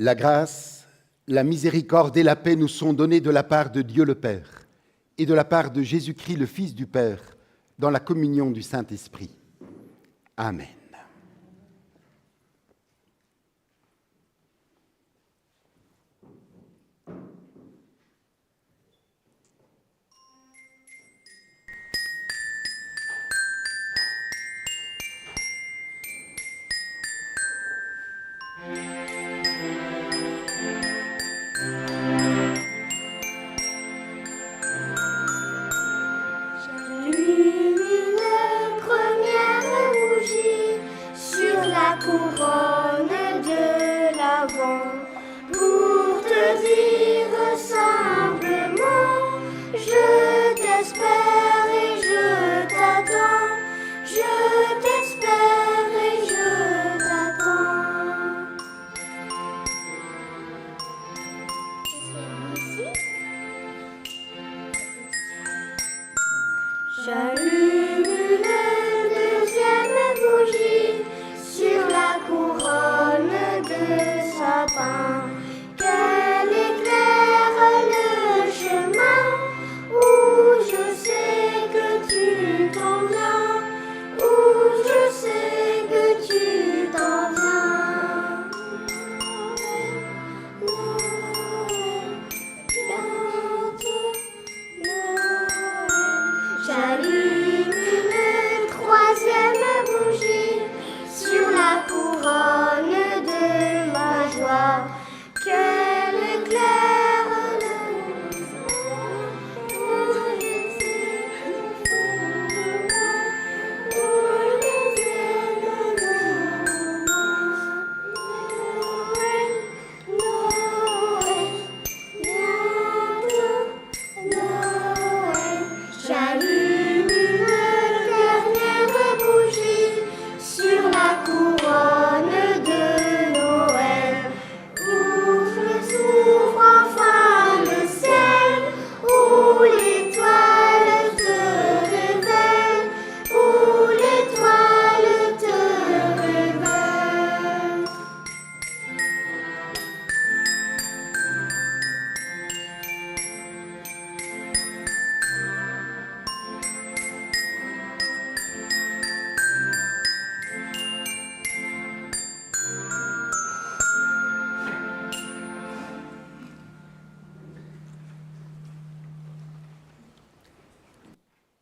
La grâce, la miséricorde et la paix nous sont données de la part de Dieu le Père et de la part de Jésus-Christ, le Fils du Père, dans la communion du Saint-Esprit. Amen. Couronne de l'Avent pour te dire simplement je t'espère et je t'attends, je t'espère et je t'attends. J'allume une deuxième bougie sur la couronne de sapin, qu'elle éclaire le chemin où je sais que tu t'en viens, où je sais que tu t'en viens. Noël, bientôt, Noël. J'allume une troisième bougie sur la couronne de ma joie, qu'elle éclaire le soir, où je sais où les événements. Noël, bientôt, Noël. J'allume une dernière bougie sur la couronne de Noël, où s'ouvre enfin le ciel, où l'étoile te révèle, où l'étoile te révèle.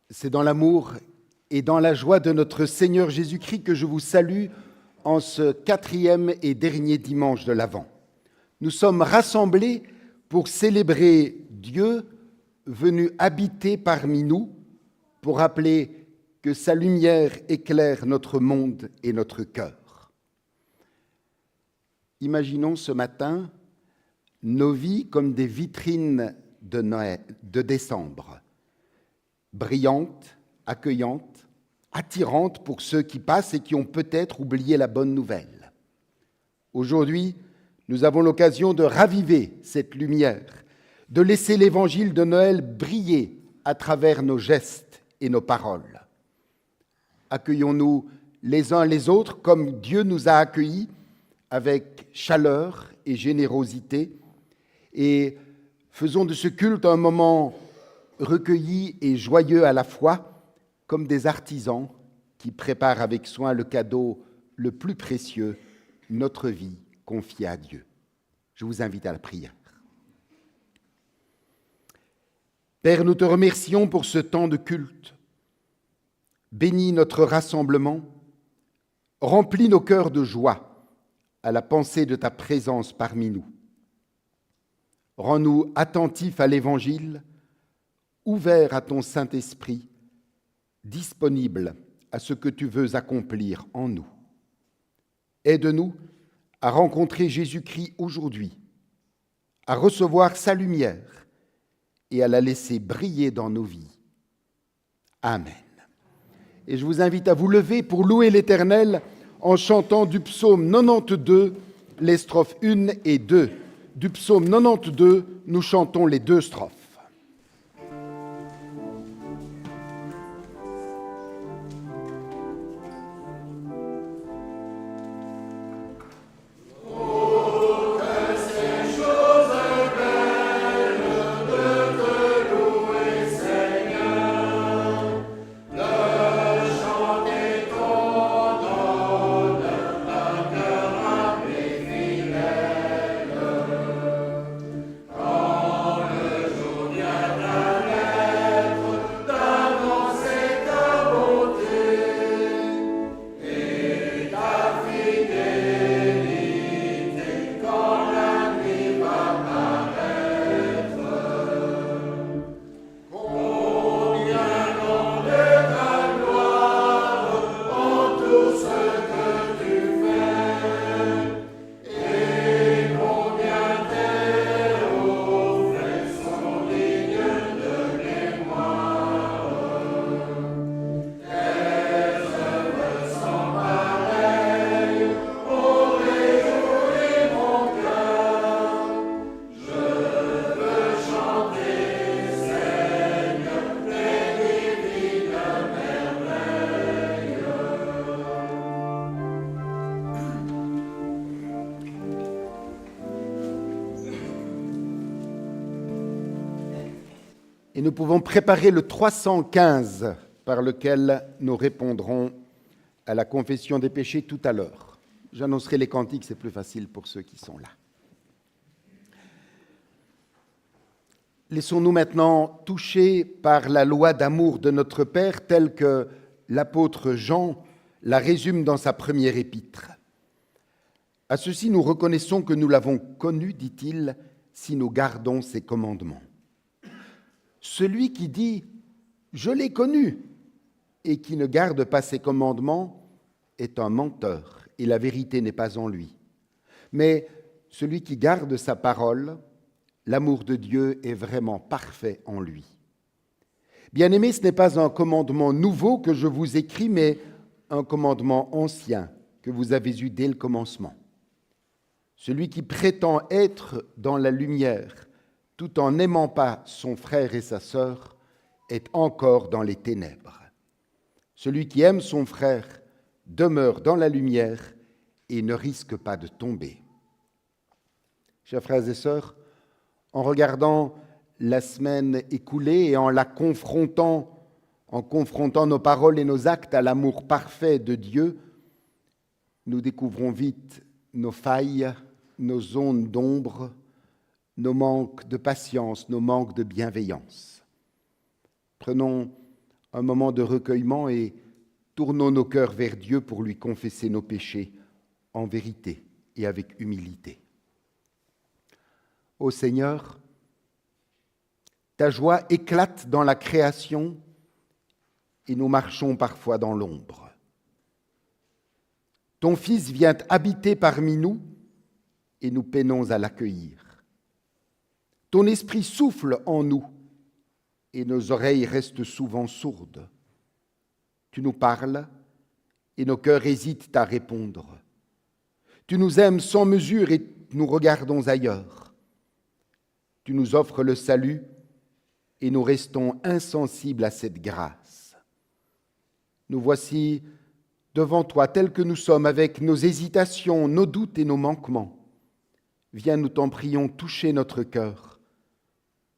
C'est dans l'amour et dans la joie de notre Seigneur Jésus-Christ que je vous salue en ce 4e et dernier dimanche de l'Avent. Nous sommes rassemblés pour célébrer Dieu venu habiter parmi nous, pour rappeler que sa lumière éclaire notre monde et notre cœur. Imaginons ce matin nos vies comme des vitrines de Noël, de décembre, brillantes, accueillantes, attirantes pour ceux qui passent et qui ont peut-être oublié la bonne nouvelle. Aujourd'hui, nous avons l'occasion de raviver cette lumière, de laisser l'évangile de Noël briller à travers nos gestes et nos paroles. Accueillons-nous les uns les autres comme Dieu nous a accueillis, avec chaleur et générosité, et faisons de ce culte un moment recueillis et joyeux à la fois, comme des artisans qui préparent avec soin le cadeau le plus précieux, notre vie confiée à Dieu. Je vous invite à la prière. Père, nous te remercions pour ce temps de culte. Bénis notre rassemblement, remplis nos cœurs de joie à la pensée de ta présence parmi nous. Rends-nous attentifs à l'Évangile, ouverts à ton Saint-Esprit, disponibles à ce que tu veux accomplir en nous. Aide-nous à rencontrer Jésus-Christ aujourd'hui, à recevoir sa lumière et à la laisser briller dans nos vies. Amen. Et je vous invite à vous lever pour louer l'Éternel en chantant du psaume 92, les strophes 1 et 2. Du psaume 92, nous chantons les 2 strophes. Oh, Et nous pouvons préparer le 315 par lequel nous répondrons à la confession des péchés tout à l'heure. J'annoncerai les cantiques, c'est plus facile pour ceux qui sont là. Laissons-nous maintenant toucher par la loi d'amour de notre Père telle que l'apôtre Jean la résume dans sa première épître. À ceci, nous reconnaissons que nous l'avons connu, dit-il, si nous gardons ses commandements. Celui qui dit « je l'ai connu » et qui ne garde pas ses commandements est un menteur et la vérité n'est pas en lui. Mais celui qui garde sa parole, l'amour de Dieu est vraiment parfait en lui. Bien-aimés, ce n'est pas un commandement nouveau que je vous écris, mais un commandement ancien que vous avez eu dès le commencement. Celui qui prétend être dans la lumière, tout en n'aimant pas son frère et sa sœur, est encore dans les ténèbres. Celui qui aime son frère demeure dans la lumière et ne risque pas de tomber. Chers frères et sœurs, en regardant la semaine écoulée et en confrontant nos paroles et nos actes à l'amour parfait de Dieu, nous découvrons vite nos failles, nos zones d'ombre, nos manques de patience, nos manques de bienveillance. Prenons un moment de recueillement et tournons nos cœurs vers Dieu pour lui confesser nos péchés en vérité et avec humilité. Ô Seigneur, ta joie éclate dans la création et nous marchons parfois dans l'ombre. Ton Fils vient habiter parmi nous et nous peinons à l'accueillir. Ton esprit souffle en nous et nos oreilles restent souvent sourdes. Tu nous parles et nos cœurs hésitent à répondre. Tu nous aimes sans mesure et nous regardons ailleurs. Tu nous offres le salut et nous restons insensibles à cette grâce. Nous voici devant toi tels que nous sommes, avec nos hésitations, nos doutes et nos manquements. Viens, nous t'en prions, toucher notre cœur.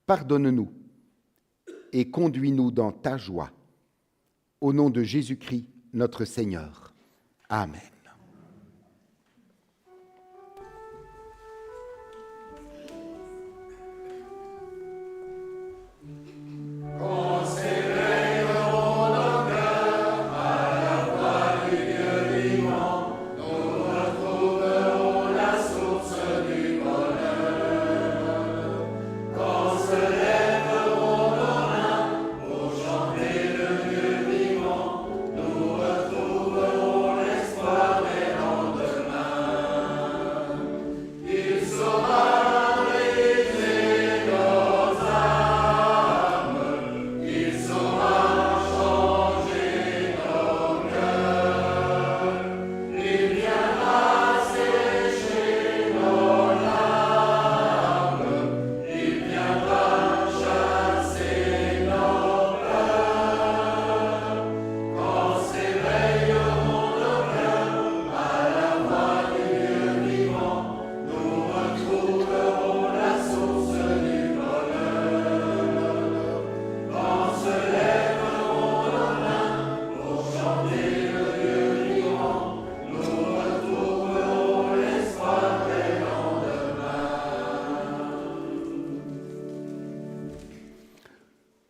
Pardonne-nous et conduis-nous dans ta joie. Au nom de Jésus-Christ, notre Seigneur. Amen.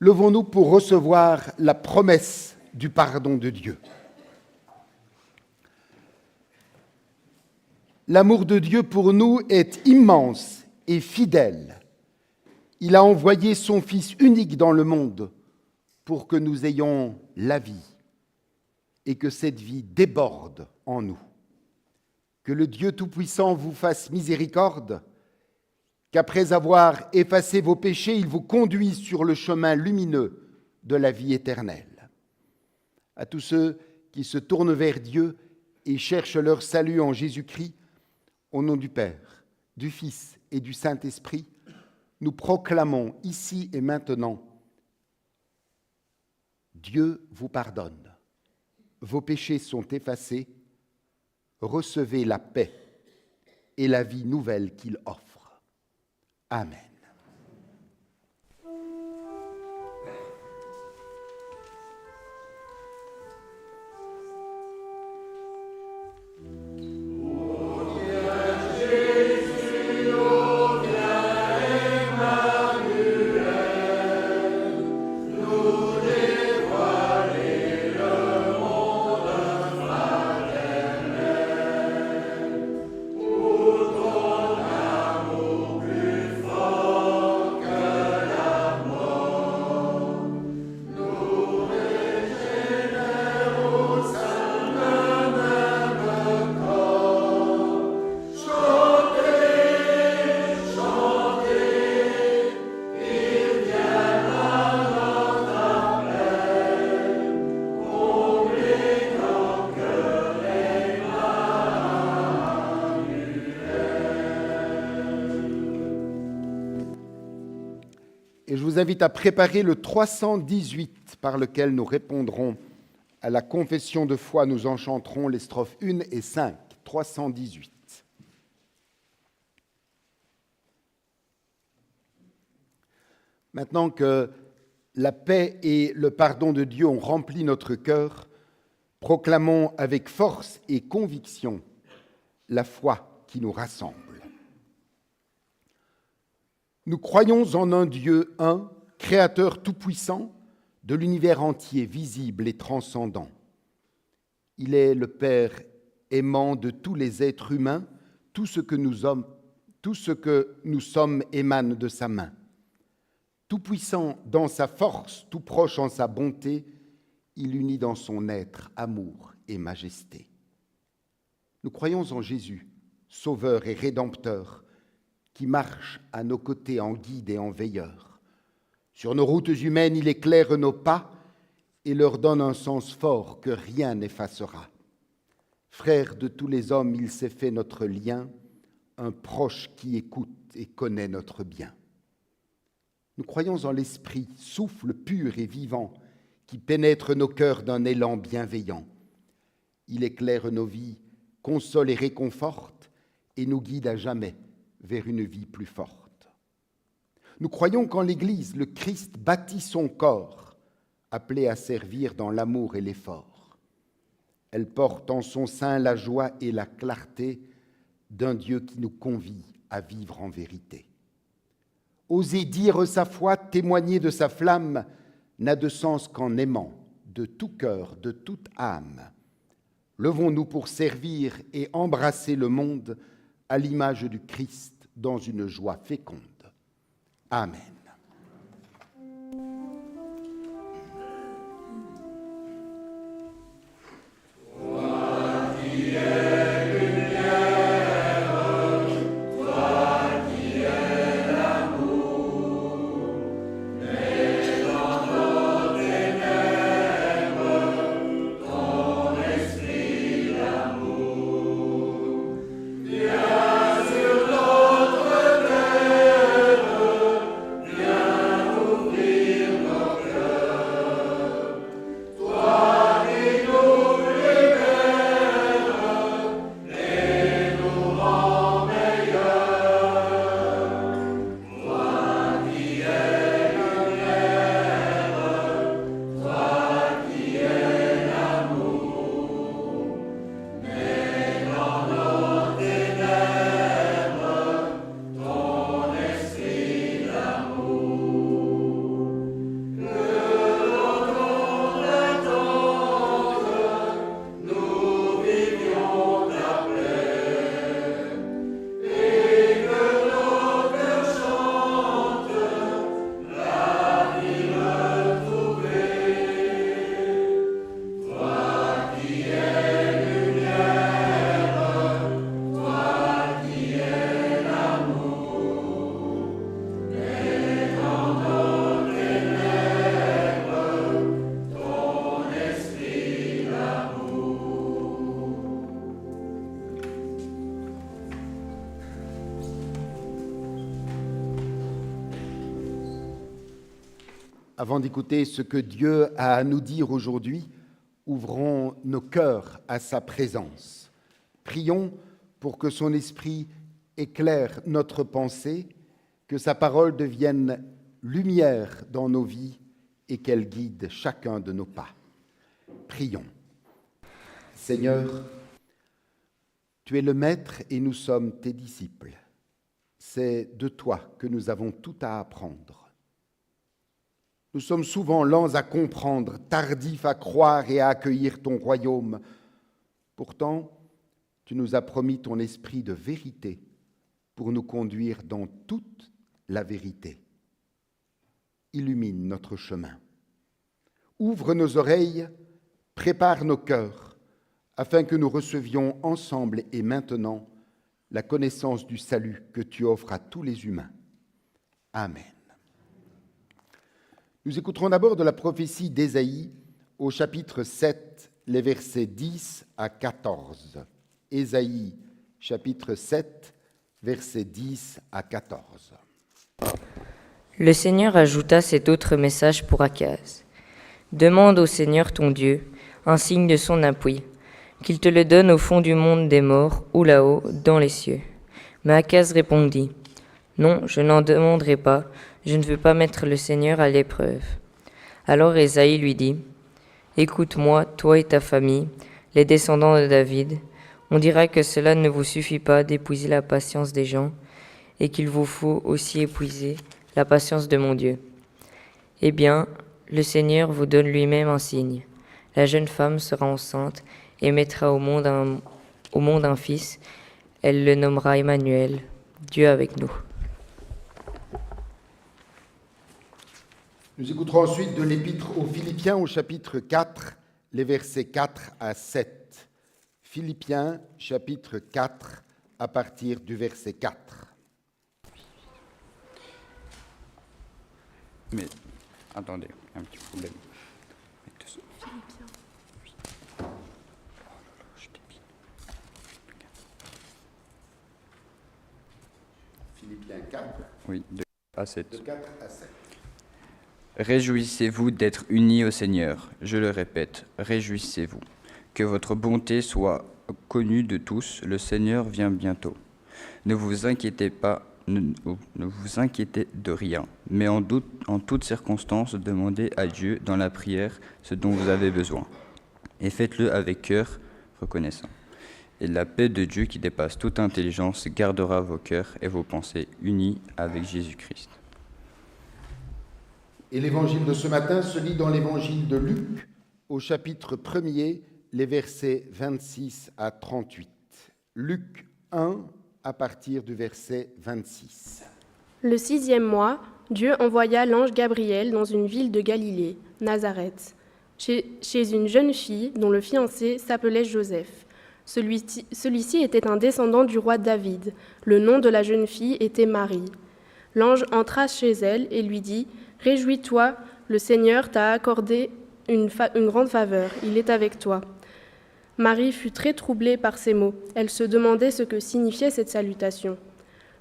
Levons-nous pour recevoir la promesse du pardon de Dieu. L'amour de Dieu pour nous est immense et fidèle. Il a envoyé son Fils unique dans le monde pour que nous ayons la vie et que cette vie déborde en nous. Que le Dieu Tout-Puissant vous fasse miséricorde, qu'après avoir effacé vos péchés, il vous conduise sur le chemin lumineux de la vie éternelle. À tous ceux qui se tournent vers Dieu et cherchent leur salut en Jésus-Christ, au nom du Père, du Fils et du Saint-Esprit, nous proclamons ici et maintenant: Dieu vous pardonne, vos péchés sont effacés, recevez la paix et la vie nouvelle qu'il offre. Amen. Et je vous invite à préparer le 318 par lequel nous répondrons à la confession de foi. Nous en chanterons les strophes 1 et 5. 318. Maintenant que la paix et le pardon de Dieu ont rempli notre cœur, proclamons avec force et conviction la foi qui nous rassemble. Nous croyons en un Dieu un, créateur tout-puissant de l'univers entier, visible et transcendant. Il est le Père aimant de tous les êtres humains, tout ce que nous sommes émane de sa main. Tout-puissant dans sa force, tout proche en sa bonté, il unit dans son être amour et majesté. Nous croyons en Jésus, Sauveur et Rédempteur, qui marche à nos côtés en guide et en veilleur. Sur nos routes humaines, il éclaire nos pas et leur donne un sens fort que rien n'effacera. Frère de tous les hommes, il s'est fait notre lien, un proche qui écoute et connaît notre bien. Nous croyons en l'Esprit, souffle pur et vivant, qui pénètre nos cœurs d'un élan bienveillant. Il éclaire nos vies, console et réconforte, et nous guide à jamais vers une vie plus forte. Nous croyons qu'en l'Église, le Christ bâtit son corps, appelé à servir dans l'amour et l'effort. Elle porte en son sein la joie et la clarté d'un Dieu qui nous convie à vivre en vérité. Oser dire sa foi, témoigner de sa flamme, n'a de sens qu'en aimant de tout cœur, de toute âme. Levons-nous pour servir et embrasser le monde à l'image du Christ dans une joie féconde. Amen. Avant d'écouter ce que Dieu a à nous dire aujourd'hui, ouvrons nos cœurs à sa présence. Prions pour que son esprit éclaire notre pensée, que sa parole devienne lumière dans nos vies et qu'elle guide chacun de nos pas. Prions. Seigneur, tu es le Maître et nous sommes tes disciples. C'est de toi que nous avons tout à apprendre. Nous sommes souvent lents à comprendre, tardifs à croire et à accueillir ton royaume. Pourtant, tu nous as promis ton esprit de vérité pour nous conduire dans toute la vérité. Illumine notre chemin. Ouvre nos oreilles, prépare nos cœurs, afin que nous recevions ensemble et maintenant la connaissance du salut que tu offres à tous les humains. Amen. Nous écouterons d'abord de la prophétie d'Ésaïe au chapitre 7, les versets 10 à 14. Ésaïe, chapitre 7, versets 10 à 14. Le Seigneur ajouta cet autre message pour Akaz. Demande au Seigneur ton Dieu un signe de son appui, qu'il te le donne au fond du monde des morts ou là-haut dans les cieux. Mais Akaz répondit, non, je n'en demanderai pas, je ne veux pas mettre le Seigneur à l'épreuve. Alors Ésaïe lui dit, écoute-moi, toi et ta famille, les descendants de David, on dira que cela ne vous suffit pas d'épuiser la patience des gens et qu'il vous faut aussi épuiser la patience de mon Dieu. Eh bien, le Seigneur vous donne lui-même un signe. La jeune femme sera enceinte et mettra au monde un fils. Elle le nommera Emmanuel, Dieu avec nous. Nous écouterons ensuite de l'Épître aux Philippiens au chapitre 4, les versets 4 à 7. Philippiens, chapitre 4, à partir du verset 4. Mais attendez, un petit problème. Philippiens 4, Oui, de 4 à 7. de 4 à 7. Réjouissez-vous d'être unis au Seigneur. Je le répète, réjouissez-vous. Que votre bonté soit connue de tous. Le Seigneur vient bientôt. Ne vous inquiétez pas, ne vous inquiétez de rien, mais en toute circonstance, demandez à Dieu dans la prière ce dont vous avez besoin. Et faites-le avec cœur reconnaissant. Et la paix de Dieu qui dépasse toute intelligence gardera vos cœurs et vos pensées unis avec Jésus-Christ. Et l'évangile de ce matin se lit dans l'évangile de Luc, au chapitre 1er, les versets 26 à 38. Luc 1, à partir du verset 26. Le 6e mois, Dieu envoya l'ange Gabriel dans une ville de Galilée, Nazareth, chez une jeune fille dont le fiancé s'appelait Joseph. Celui-ci était un descendant du roi David. Le nom de la jeune fille était Marie. L'ange entra chez elle et lui dit « Réjouis-toi, le Seigneur t'a accordé une grande faveur, il est avec toi. » Marie fut très troublée par ces mots. Elle se demandait ce que signifiait cette salutation.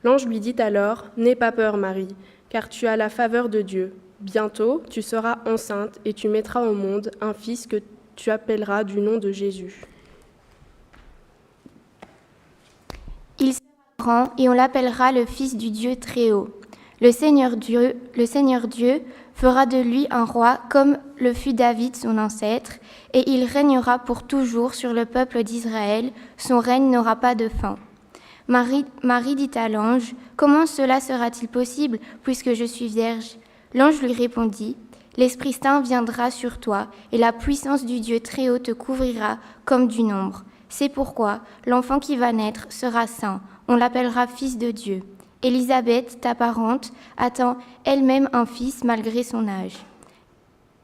L'ange lui dit alors « N'aie pas peur, Marie, car tu as la faveur de Dieu. Bientôt, tu seras enceinte et tu mettras au monde un fils que tu appelleras du nom de Jésus. » Il sera grand et on l'appellera le Fils du Dieu Très-Haut. Le Seigneur Dieu fera de lui un roi comme le fut David son ancêtre, et il régnera pour toujours sur le peuple d'Israël. Son règne n'aura pas de fin. Marie dit à l'ange, « Comment cela sera-t-il possible, puisque je suis vierge ?» L'ange lui répondit, « L'Esprit Saint viendra sur toi, et la puissance du Dieu Très-Haut te couvrira comme d'une ombre. C'est pourquoi l'enfant qui va naître sera saint, on l'appellera Fils de Dieu. Élisabeth, ta parente, attend elle-même un fils malgré son âge.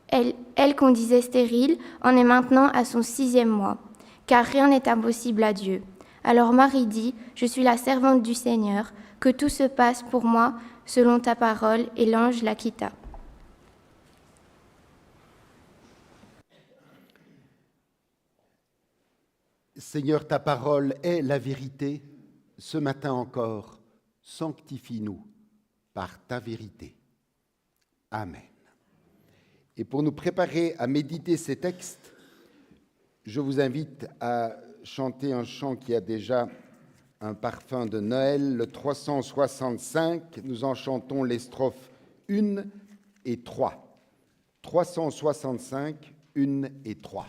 Elle qu'on disait stérile en est maintenant à son 6e mois, car rien n'est impossible à Dieu. Alors Marie dit, je suis la servante du Seigneur, que tout se passe pour moi selon ta parole, et l'ange la quitta. Seigneur, ta parole est la vérité. Ce matin encore, sanctifie-nous par ta vérité. Amen. Et pour nous préparer à méditer ces textes, je vous invite à chanter un chant qui a déjà un parfum de Noël, le 365. Nous en chantons les strophes 1 et 3. 365, 1 et 3.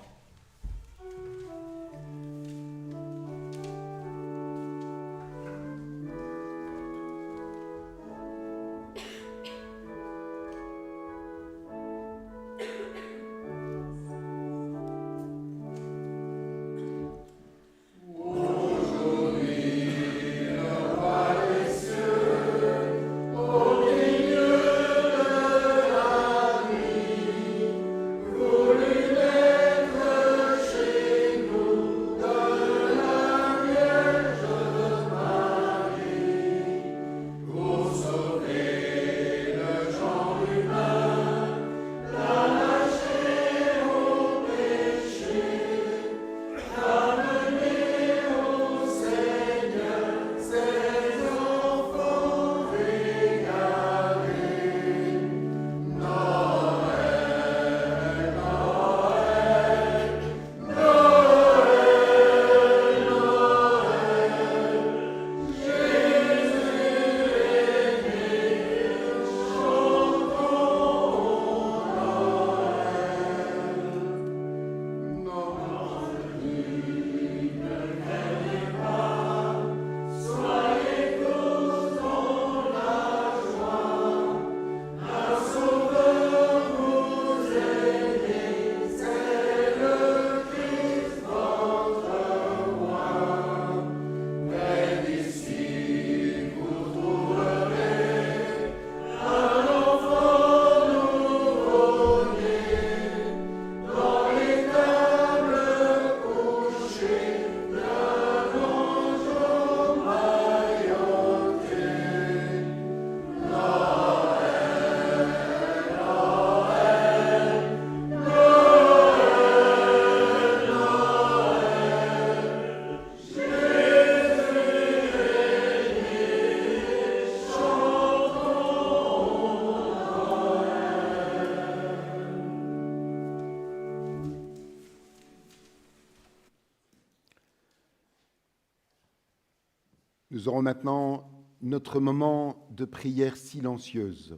Nous aurons maintenant notre moment de prière silencieuse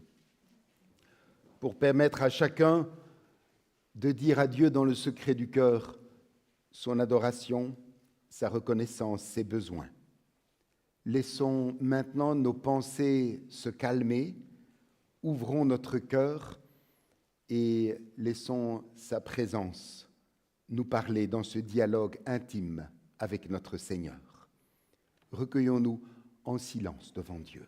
pour permettre à chacun de dire à Dieu dans le secret du cœur son adoration, sa reconnaissance, ses besoins. Laissons maintenant nos pensées se calmer, ouvrons notre cœur et laissons sa présence nous parler dans ce dialogue intime avec notre Seigneur. Recueillons-nous en silence devant Dieu.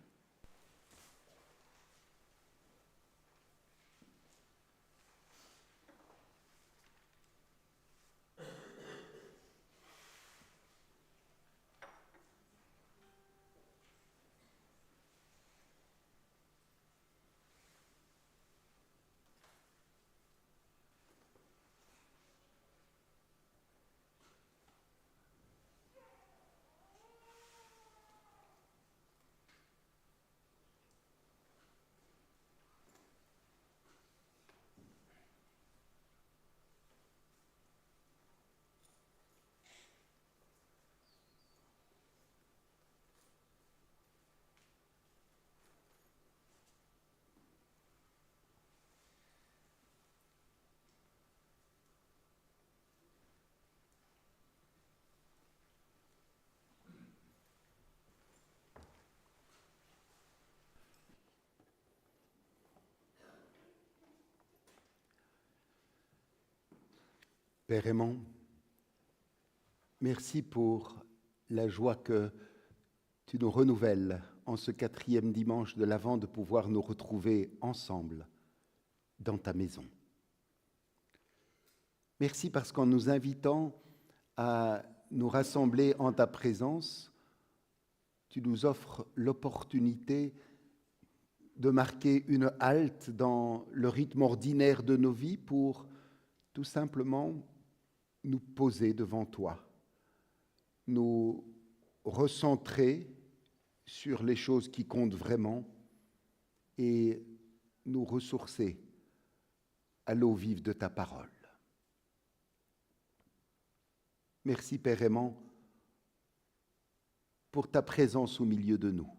Père aimant, merci pour la joie que tu nous renouvelles en ce 4e dimanche de l'Avent de pouvoir nous retrouver ensemble dans ta maison. Merci parce qu'en nous invitant à nous rassembler en ta présence, tu nous offres l'opportunité de marquer une halte dans le rythme ordinaire de nos vies pour tout simplement nous poser devant toi, nous recentrer sur les choses qui comptent vraiment et nous ressourcer à l'eau vive de ta parole. Merci Père aimant pour ta présence au milieu de nous.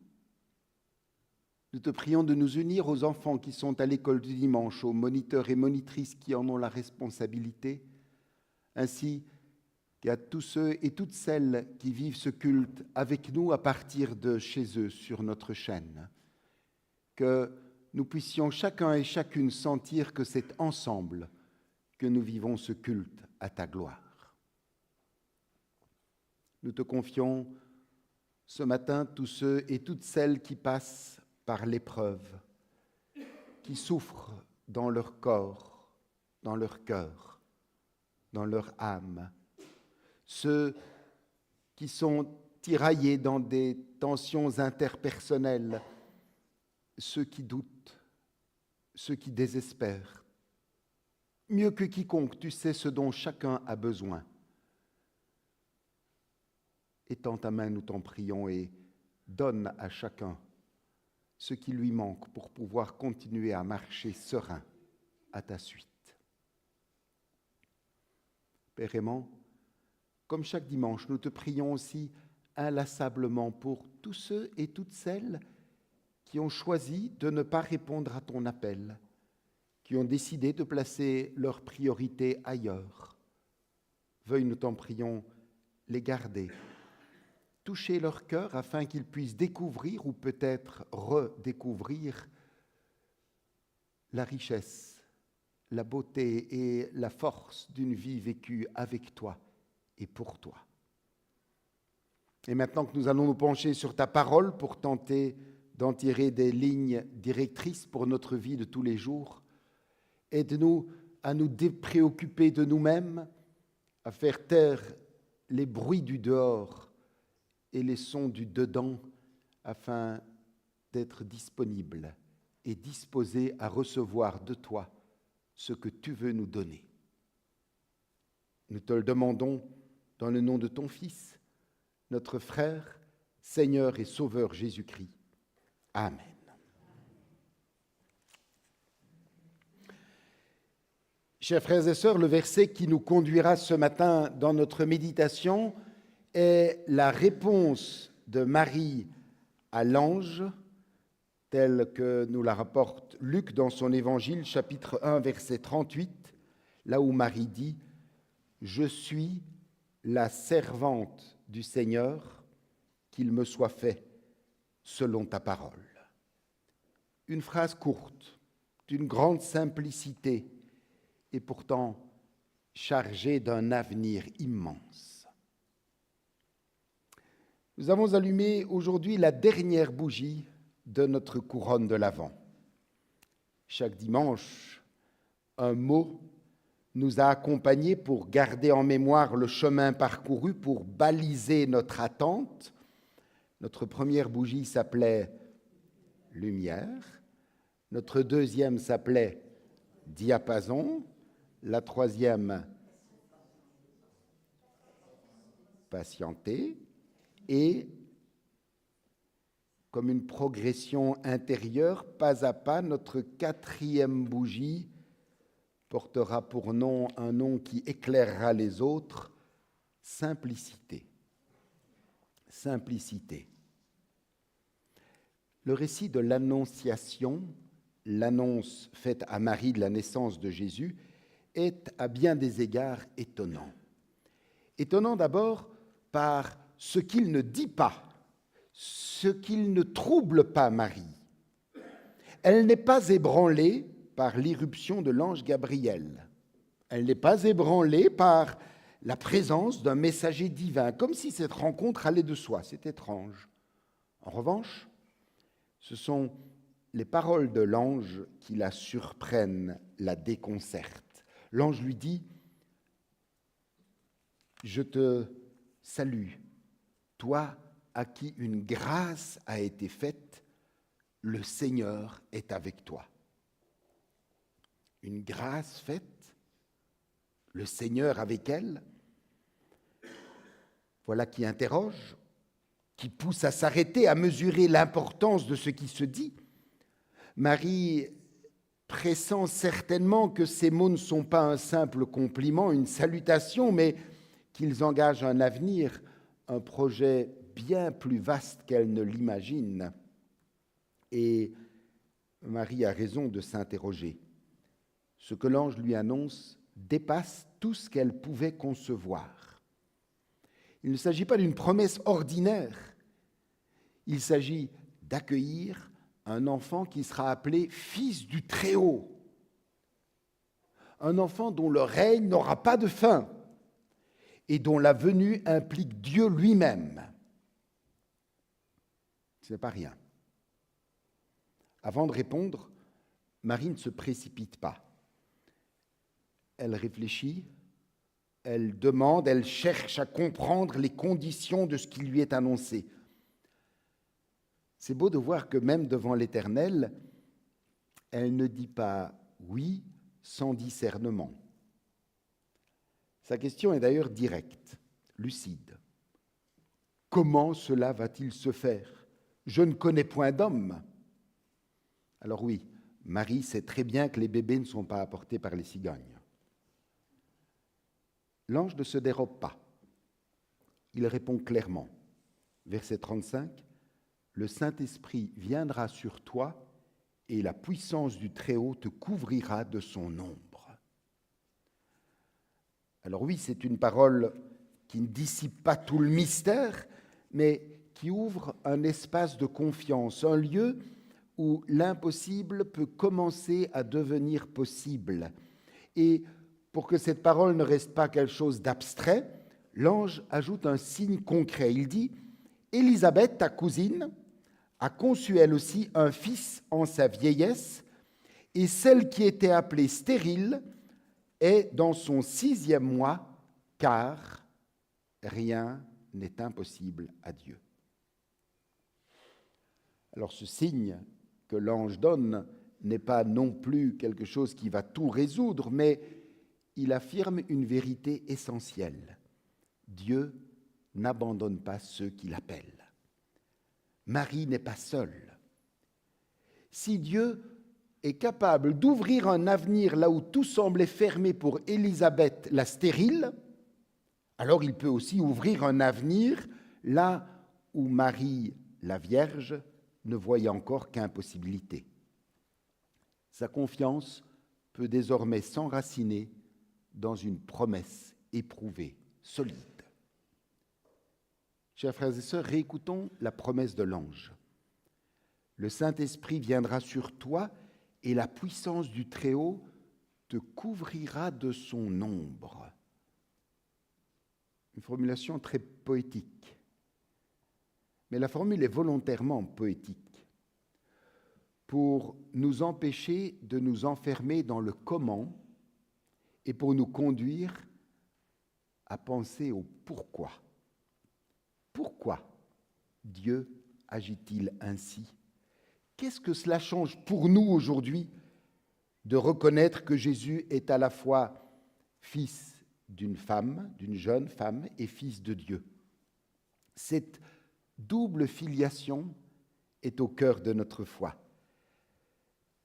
Nous te prions de nous unir aux enfants qui sont à l'école du dimanche, aux moniteurs et monitrices qui en ont la responsabilité, ainsi qu'à tous ceux et toutes celles qui vivent ce culte avec nous à partir de chez eux sur notre chaîne. Que nous puissions chacun et chacune sentir que c'est ensemble que nous vivons ce culte à ta gloire. Nous te confions ce matin tous ceux et toutes celles qui passent par l'épreuve, qui souffrent dans leur corps, dans leur cœur, dans leur âme, ceux qui sont tiraillés dans des tensions interpersonnelles, ceux qui doutent, ceux qui désespèrent. Mieux que quiconque, tu sais ce dont chacun a besoin. Étends ta main, nous t'en prions, et donne à chacun ce qui lui manque pour pouvoir continuer à marcher serein à ta suite. Père aimant, comme chaque dimanche, nous te prions aussi inlassablement pour tous ceux et toutes celles qui ont choisi de ne pas répondre à ton appel, qui ont décidé de placer leurs priorités ailleurs. Veuille, nous t'en prions, les garder, toucher leur cœur afin qu'ils puissent découvrir ou peut-être redécouvrir la richesse, la beauté et la force d'une vie vécue avec toi et pour toi. Et maintenant que nous allons nous pencher sur ta parole pour tenter d'en tirer des lignes directrices pour notre vie de tous les jours, aide-nous à nous dépréoccuper de nous-mêmes, à faire taire les bruits du dehors et les sons du dedans, afin d'être disponibles et disposés à recevoir de toi ce que tu veux nous donner. Nous te le demandons dans le nom de ton Fils, notre frère, Seigneur et Sauveur Jésus-Christ. Amen. Chers frères et sœurs, le verset qui nous conduira ce matin dans notre méditation est la réponse de Marie à l'ange, telle que nous la rapporte Luc dans son évangile, chapitre 1, verset 38, là où Marie dit « Je suis la servante du Seigneur, qu'il me soit fait selon ta parole. » Une phrase courte, d'une grande simplicité, et pourtant chargée d'un avenir immense. Nous avons allumé aujourd'hui la dernière bougie de notre couronne de l'Avent. Chaque dimanche, un mot nous a accompagnés pour garder en mémoire le chemin parcouru, pour baliser notre attente. Notre première bougie s'appelait « Lumière », notre deuxième s'appelait « Diapason », la troisième « Patienter », et comme une progression intérieure, pas à pas, notre quatrième bougie portera pour nom un nom qui éclairera les autres, simplicité. Simplicité. Le récit de l'Annonciation, l'annonce faite à Marie de la naissance de Jésus, est à bien des égards étonnant. Étonnant d'abord par ce qu'il ne dit pas, ce qu'il ne trouble pas Marie. Elle n'est pas ébranlée par l'irruption de l'ange Gabriel. Elle n'est pas ébranlée par la présence d'un messager divin, comme si cette rencontre allait de soi. C'est étrange. En revanche, ce sont les paroles de l'ange qui la surprennent, la déconcertent. L'ange lui dit « Je te salue, toi à qui une grâce a été faite, le Seigneur est avec toi. » Une grâce faite, le Seigneur avec elle, voilà qui interroge, qui pousse à s'arrêter, à mesurer l'importance de ce qui se dit. Marie pressent certainement que ces mots ne sont pas un simple compliment, une salutation, mais qu'ils engagent un avenir, un projet bien plus vaste qu'elle ne l'imagine. Et Marie a raison de s'interroger. Ce que l'ange lui annonce dépasse tout ce qu'elle pouvait concevoir. Il ne s'agit pas d'une promesse ordinaire. Il s'agit d'accueillir un enfant qui sera appelé fils du Très-Haut. Un enfant dont le règne n'aura pas de fin et dont la venue implique Dieu lui-même. Ce n'est pas rien. Avant de répondre, Marie ne se précipite pas. Elle réfléchit, elle demande, elle cherche à comprendre les conditions de ce qui lui est annoncé. C'est beau de voir que même devant l'Éternel, elle ne dit pas « oui » sans discernement. Sa question est d'ailleurs directe, lucide. Comment cela va-t-il se faire ? Je ne connais point d'homme. Alors oui, Marie sait très bien que les bébés ne sont pas apportés par les cigognes. L'ange ne se dérobe pas. Il répond clairement. Verset 35, « Le Saint-Esprit viendra sur toi et la puissance du Très-Haut te couvrira de son ombre. » Alors oui, c'est une parole qui ne dissipe pas tout le mystère, mais qui ouvre un espace de confiance, un lieu où l'impossible peut commencer à devenir possible. Et pour que cette parole ne reste pas quelque chose d'abstrait, l'ange ajoute un signe concret. Il dit « Élisabeth, ta cousine, a conçu elle aussi un fils en sa vieillesse, et celle qui était appelée stérile est dans son 6e mois, car rien n'est impossible à Dieu. » Alors ce signe que l'ange donne n'est pas non plus quelque chose qui va tout résoudre, mais il affirme une vérité essentielle. Dieu n'abandonne pas ceux qui l'appellent. Marie n'est pas seule. Si Dieu est capable d'ouvrir un avenir là où tout semblait fermé pour Élisabeth la stérile, alors il peut aussi ouvrir un avenir là où Marie, la Vierge, ne voyait encore qu'impossibilité. Sa confiance peut désormais s'enraciner dans une promesse éprouvée, solide. Chers frères et sœurs, réécoutons la promesse de l'ange. Le Saint-Esprit viendra sur toi et la puissance du Très-Haut te couvrira de son ombre. Une formulation très poétique. Mais la formule est volontairement poétique pour nous empêcher de nous enfermer dans le comment et pour nous conduire à penser au pourquoi. Pourquoi Dieu agit-il ainsi ? Qu'est-ce que cela change pour nous aujourd'hui de reconnaître que Jésus est à la fois fils d'une femme, d'une jeune femme, et fils de Dieu ? Cette double filiation est au cœur de notre foi.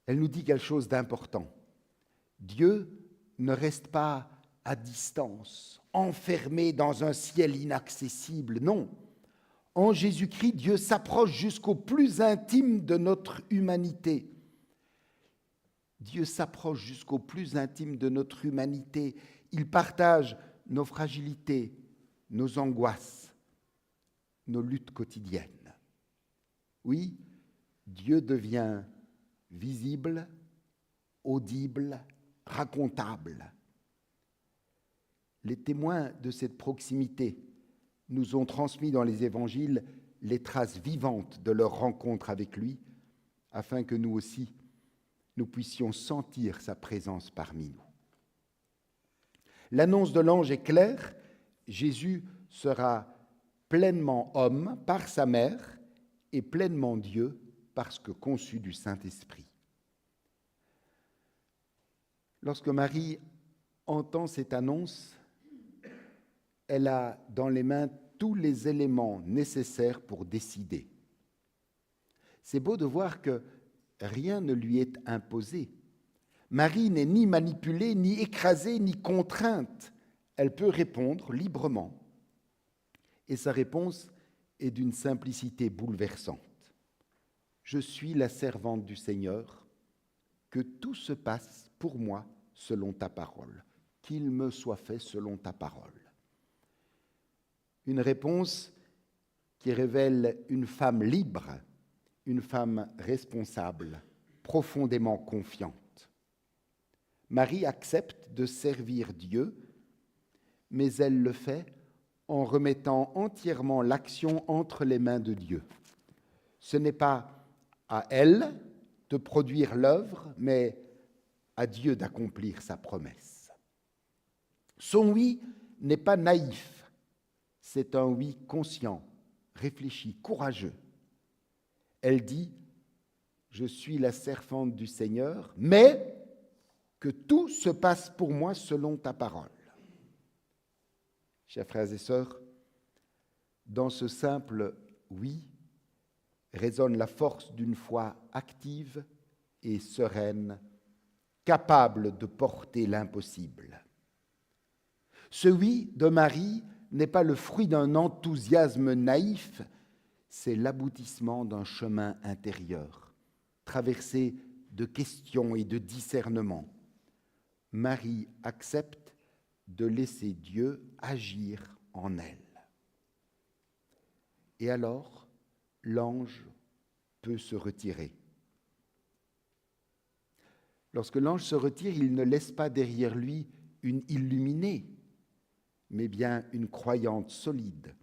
Elle nous dit quelque chose d'important. Dieu ne reste pas à distance, enfermé dans un ciel inaccessible. Non. En Jésus-Christ, Dieu s'approche jusqu'au plus intime de notre humanité. Dieu s'approche jusqu'au plus intime de notre humanité. Il partage nos fragilités, nos angoisses, nos luttes quotidiennes. Oui, Dieu devient visible, audible, racontable. Les témoins de cette proximité nous ont transmis dans les évangiles les traces vivantes de leur rencontre avec lui, afin que nous aussi, nous puissions sentir sa présence parmi nous. L'annonce de l'ange est claire, Jésus sera pleinement homme par sa mère et pleinement Dieu parce que conçu du Saint-Esprit. Lorsque Marie entend cette annonce, elle a dans les mains tous les éléments nécessaires pour décider. C'est beau de voir que rien ne lui est imposé. Marie n'est ni manipulée, ni écrasée, ni contrainte. Elle peut répondre librement. Et sa réponse est d'une simplicité bouleversante. Je suis la servante du Seigneur, que tout se passe pour moi selon ta parole, qu'il me soit fait selon ta parole. Une réponse qui révèle une femme libre, une femme responsable, profondément confiante. Marie accepte de servir Dieu, mais elle le fait en remettant entièrement l'action entre les mains de Dieu. Ce n'est pas à elle de produire l'œuvre, mais à Dieu d'accomplir sa promesse. Son oui n'est pas naïf, c'est un oui conscient, réfléchi, courageux. Elle dit « Je suis la servante du Seigneur, mais que tout se passe pour moi selon ta parole. » Chers frères et sœurs, dans ce simple « oui » résonne la force d'une foi active et sereine, capable de porter l'impossible. Ce « oui » de Marie n'est pas le fruit d'un enthousiasme naïf, c'est l'aboutissement d'un chemin intérieur, traversé de questions et de discernement. Marie accepte de laisser Dieu agir en elle. Et alors, l'ange peut se retirer. Lorsque l'ange se retire, il ne laisse pas derrière lui une illuminée, mais bien une croyante solide,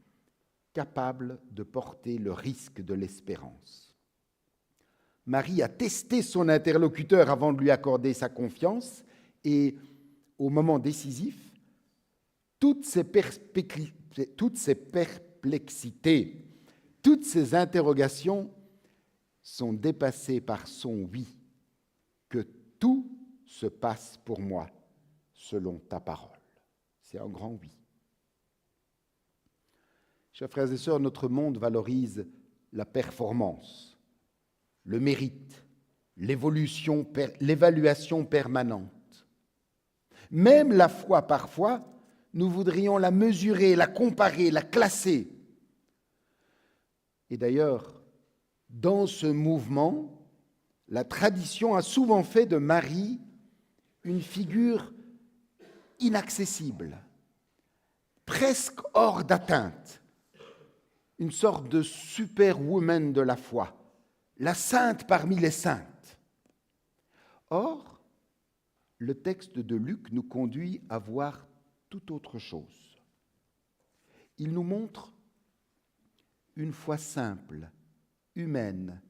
capable de porter le risque de l'espérance. Marie a testé son interlocuteur avant de lui accorder sa confiance et, au moment décisif, toutes ces perplexités, toutes ces interrogations sont dépassées par son « oui », que tout se passe pour moi selon ta parole. C'est un grand oui. Chers frères et sœurs, notre monde valorise la performance, le mérite, l'évaluation permanente. Même la foi, parfois, nous voudrions la mesurer, la comparer, la classer. Et d'ailleurs, dans ce mouvement, la tradition a souvent fait de Marie une figure inaccessible, presque hors d'atteinte, une sorte de superwoman de la foi, la sainte parmi les saintes. Or, le texte de Luc nous conduit à voir tout autre chose. Il nous montre une foi simple, humaine,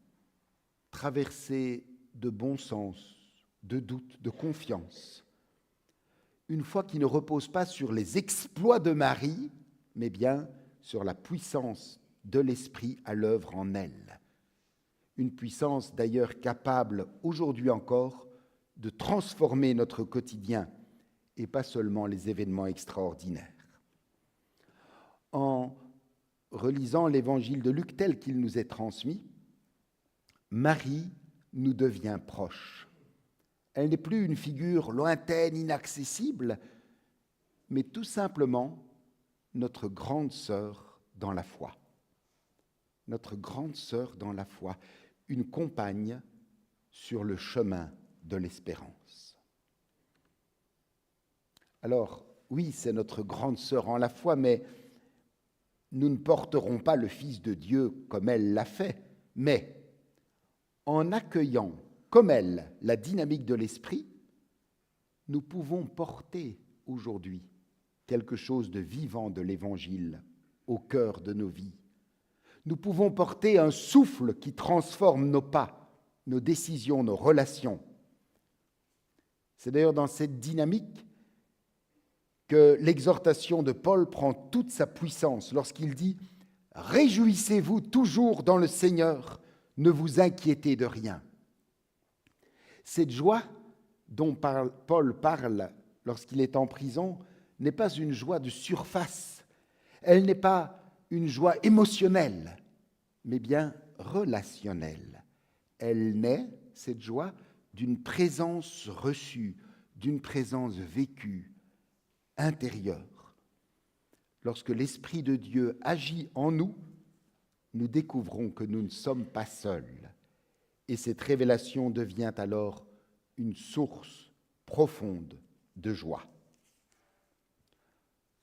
traversée de bon sens, de doute, de confiance. Une foi qui ne repose pas sur les exploits de Marie, mais bien sur la puissance de l'Esprit à l'œuvre en elle. Une puissance d'ailleurs capable, aujourd'hui encore, de transformer notre quotidien et pas seulement les événements extraordinaires. En relisant l'évangile de Luc tel qu'il nous est transmis, Marie nous devient proche. Elle n'est plus une figure lointaine, inaccessible, mais tout simplement notre grande sœur dans la foi. Notre grande sœur dans la foi, une compagne sur le chemin de l'espérance. Alors, oui, c'est notre grande sœur en la foi, mais nous ne porterons pas le Fils de Dieu comme elle l'a fait, mais en accueillant comme elle la dynamique de l'esprit, nous pouvons porter aujourd'hui quelque chose de vivant de l'Évangile au cœur de nos vies. Nous pouvons porter un souffle qui transforme nos pas, nos décisions, nos relations. C'est d'ailleurs dans cette dynamique que l'exhortation de Paul prend toute sa puissance lorsqu'il dit « Réjouissez-vous toujours dans le Seigneur, ne vous inquiétez de rien ». Cette joie dont Paul parle lorsqu'il est en prison n'est pas une joie de surface, elle n'est pas une joie émotionnelle, mais bien relationnelle. Elle naît, cette joie, d'une présence reçue, d'une présence vécue, intérieure. Lorsque l'Esprit de Dieu agit en nous, nous découvrons que nous ne sommes pas seuls. Et cette révélation devient alors une source profonde de joie.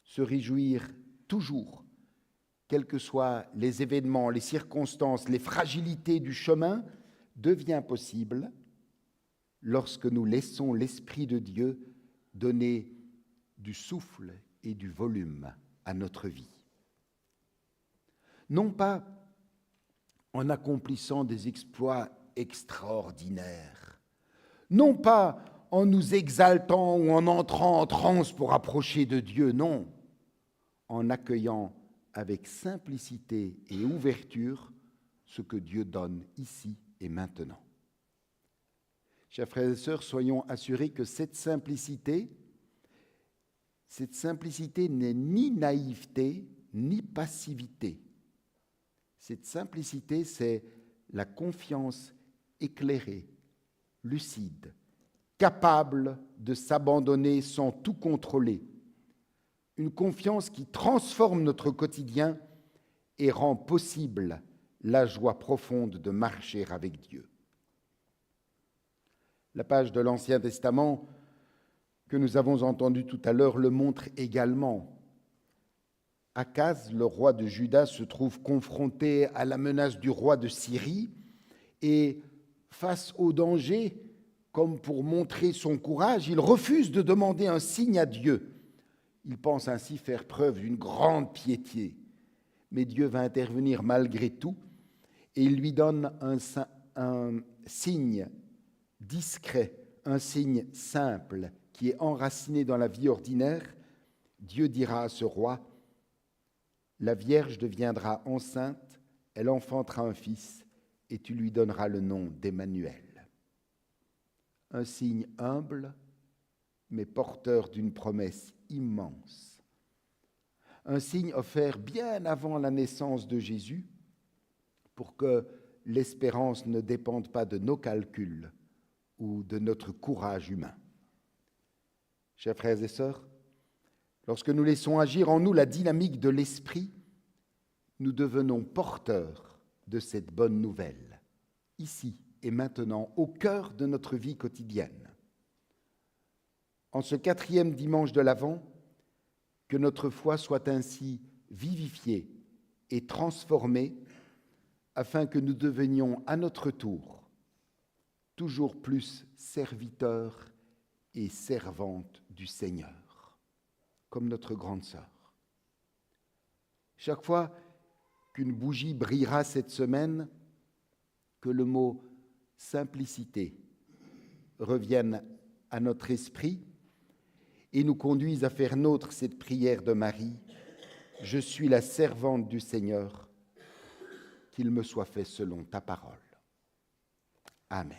Se réjouir toujours, quels que soient les événements, les circonstances, les fragilités du chemin, devient possible lorsque nous laissons l'Esprit de Dieu donner du souffle et du volume à notre vie. Non pas en accomplissant des exploits extraordinaires, non pas en nous exaltant ou en entrant en transe pour approcher de Dieu, non, en accueillant avec simplicité et ouverture ce que Dieu donne ici et maintenant. Chers frères et sœurs, soyons assurés que cette simplicité n'est ni naïveté, ni passivité. Cette simplicité, c'est la confiance éclairée, lucide, capable de s'abandonner sans tout contrôler. Une confiance qui transforme notre quotidien et rend possible la joie profonde de marcher avec Dieu. La page de l'Ancien Testament que nous avons entendue tout à l'heure le montre également. Akaz, le roi de Juda, se trouve confronté à la menace du roi de Syrie et face au danger, comme pour montrer son courage, il refuse de demander un signe à Dieu. Il pense ainsi faire preuve d'une grande piété. Mais Dieu va intervenir malgré tout et il lui donne un signe discret, un signe simple qui est enraciné dans la vie ordinaire. Dieu dira à ce roi: la Vierge deviendra enceinte, elle enfantera un fils et tu lui donneras le nom d'Emmanuel. Un signe humble, mais porteur d'une promesse immense. Un signe offert bien avant la naissance de Jésus pour que l'espérance ne dépende pas de nos calculs ou de notre courage humain. Chers frères et sœurs, lorsque nous laissons agir en nous la dynamique de l'esprit, nous devenons porteurs de cette bonne nouvelle, ici et maintenant, au cœur de notre vie quotidienne. En ce 4e dimanche de l'Avent, que notre foi soit ainsi vivifiée et transformée afin que nous devenions à notre tour toujours plus serviteurs et servantes du Seigneur, comme notre grande sœur. Chaque fois qu'une bougie brillera cette semaine, que le mot simplicité revienne à notre esprit et nous conduise à faire nôtre cette prière de Marie. Je suis la servante du Seigneur, qu'il me soit fait selon ta parole. Amen.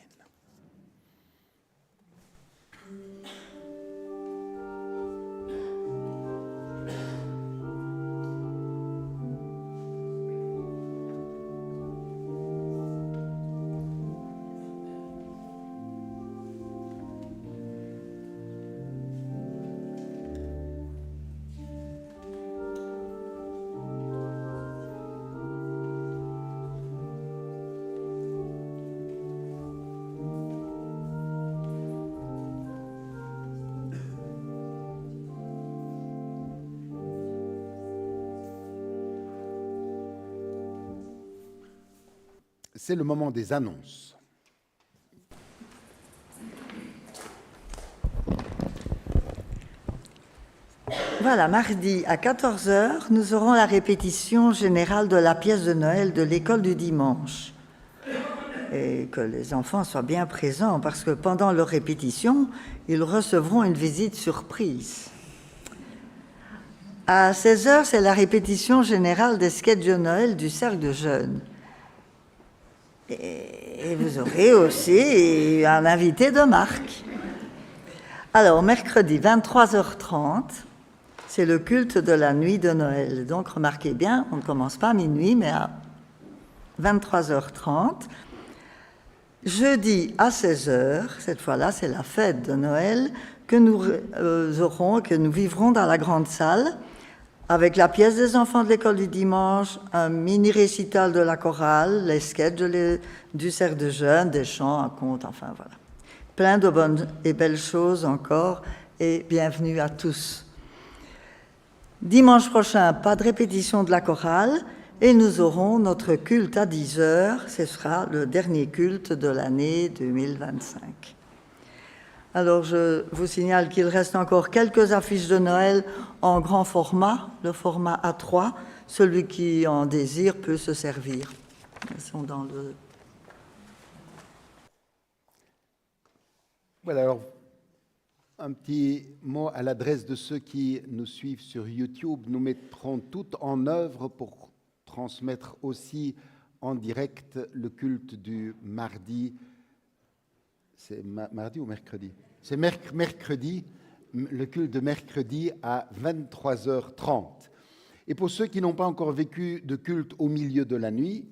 C'est le moment des annonces. Voilà, mardi à 14h, nous aurons la répétition générale de la pièce de Noël de l'école du dimanche. Et que les enfants soient bien présents, parce que pendant leur répétition, ils recevront une visite surprise. À 16h, c'est la répétition générale des sketchs de Noël du Cercle de Jeunes. Et vous aurez aussi un invité de marque. Alors, mercredi 23h30, c'est le culte de la nuit de Noël. Donc, remarquez bien, on ne commence pas à minuit, mais à 23h30. Jeudi à 16h, cette fois-là, c'est la fête de Noël que nous aurons, que nous vivrons dans la grande salle, avec la pièce des enfants de l'école du dimanche, un mini-récital de la chorale, les sketchs du cercle de jeunes, des chants, un conte, enfin voilà. Plein de bonnes et belles choses encore, et bienvenue à tous. Dimanche prochain, pas de répétition de la chorale, et nous aurons notre culte à 10h, ce sera le dernier culte de l'année 2025. Alors, je vous signale qu'il reste encore quelques affiches de Noël en grand format, le format A3. Celui qui en désire peut se servir. Elles sont dans le... Voilà, alors, un petit mot à l'adresse de ceux qui nous suivent sur YouTube. Nous mettrons tout en œuvre pour transmettre aussi en direct le culte du mardi. C'est mardi ou mercredi? C'est mercredi, le culte de mercredi à 23h30. Et pour ceux qui n'ont pas encore vécu de culte au milieu de la nuit,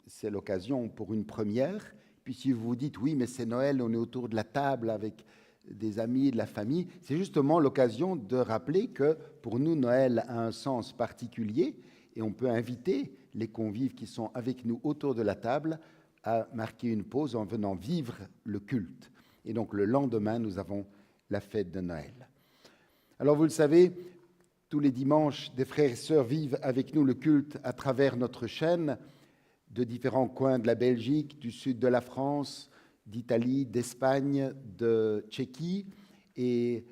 c'est l'occasion pour une première. Puis si vous vous dites, oui, mais c'est Noël, on est autour de la table avec des amis, de la famille, c'est justement l'occasion de rappeler que pour nous, Noël a un sens particulier et on peut inviter les convives qui sont avec nous autour de la table à marquer une pause en venant vivre le culte. Et donc le lendemain, nous avons la fête de Noël. Alors vous le savez, tous les dimanches, des frères et sœurs vivent avec nous le culte à travers notre chaîne de différents coins de la Belgique, du sud de la France, d'Italie, d'Espagne, de Tchéquie. Et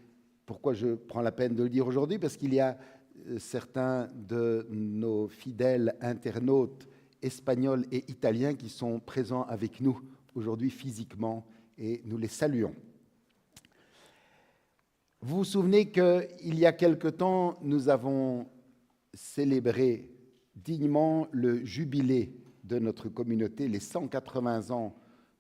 pourquoi je prends la peine de le dire aujourd'hui? Parce qu'il y a certains de nos fidèles internautes espagnols et italiens qui sont présents avec nous aujourd'hui physiquement et nous les saluons. Vous vous souvenez qu'il y a quelque temps, nous avons célébré dignement le jubilé de notre communauté, les 180 ans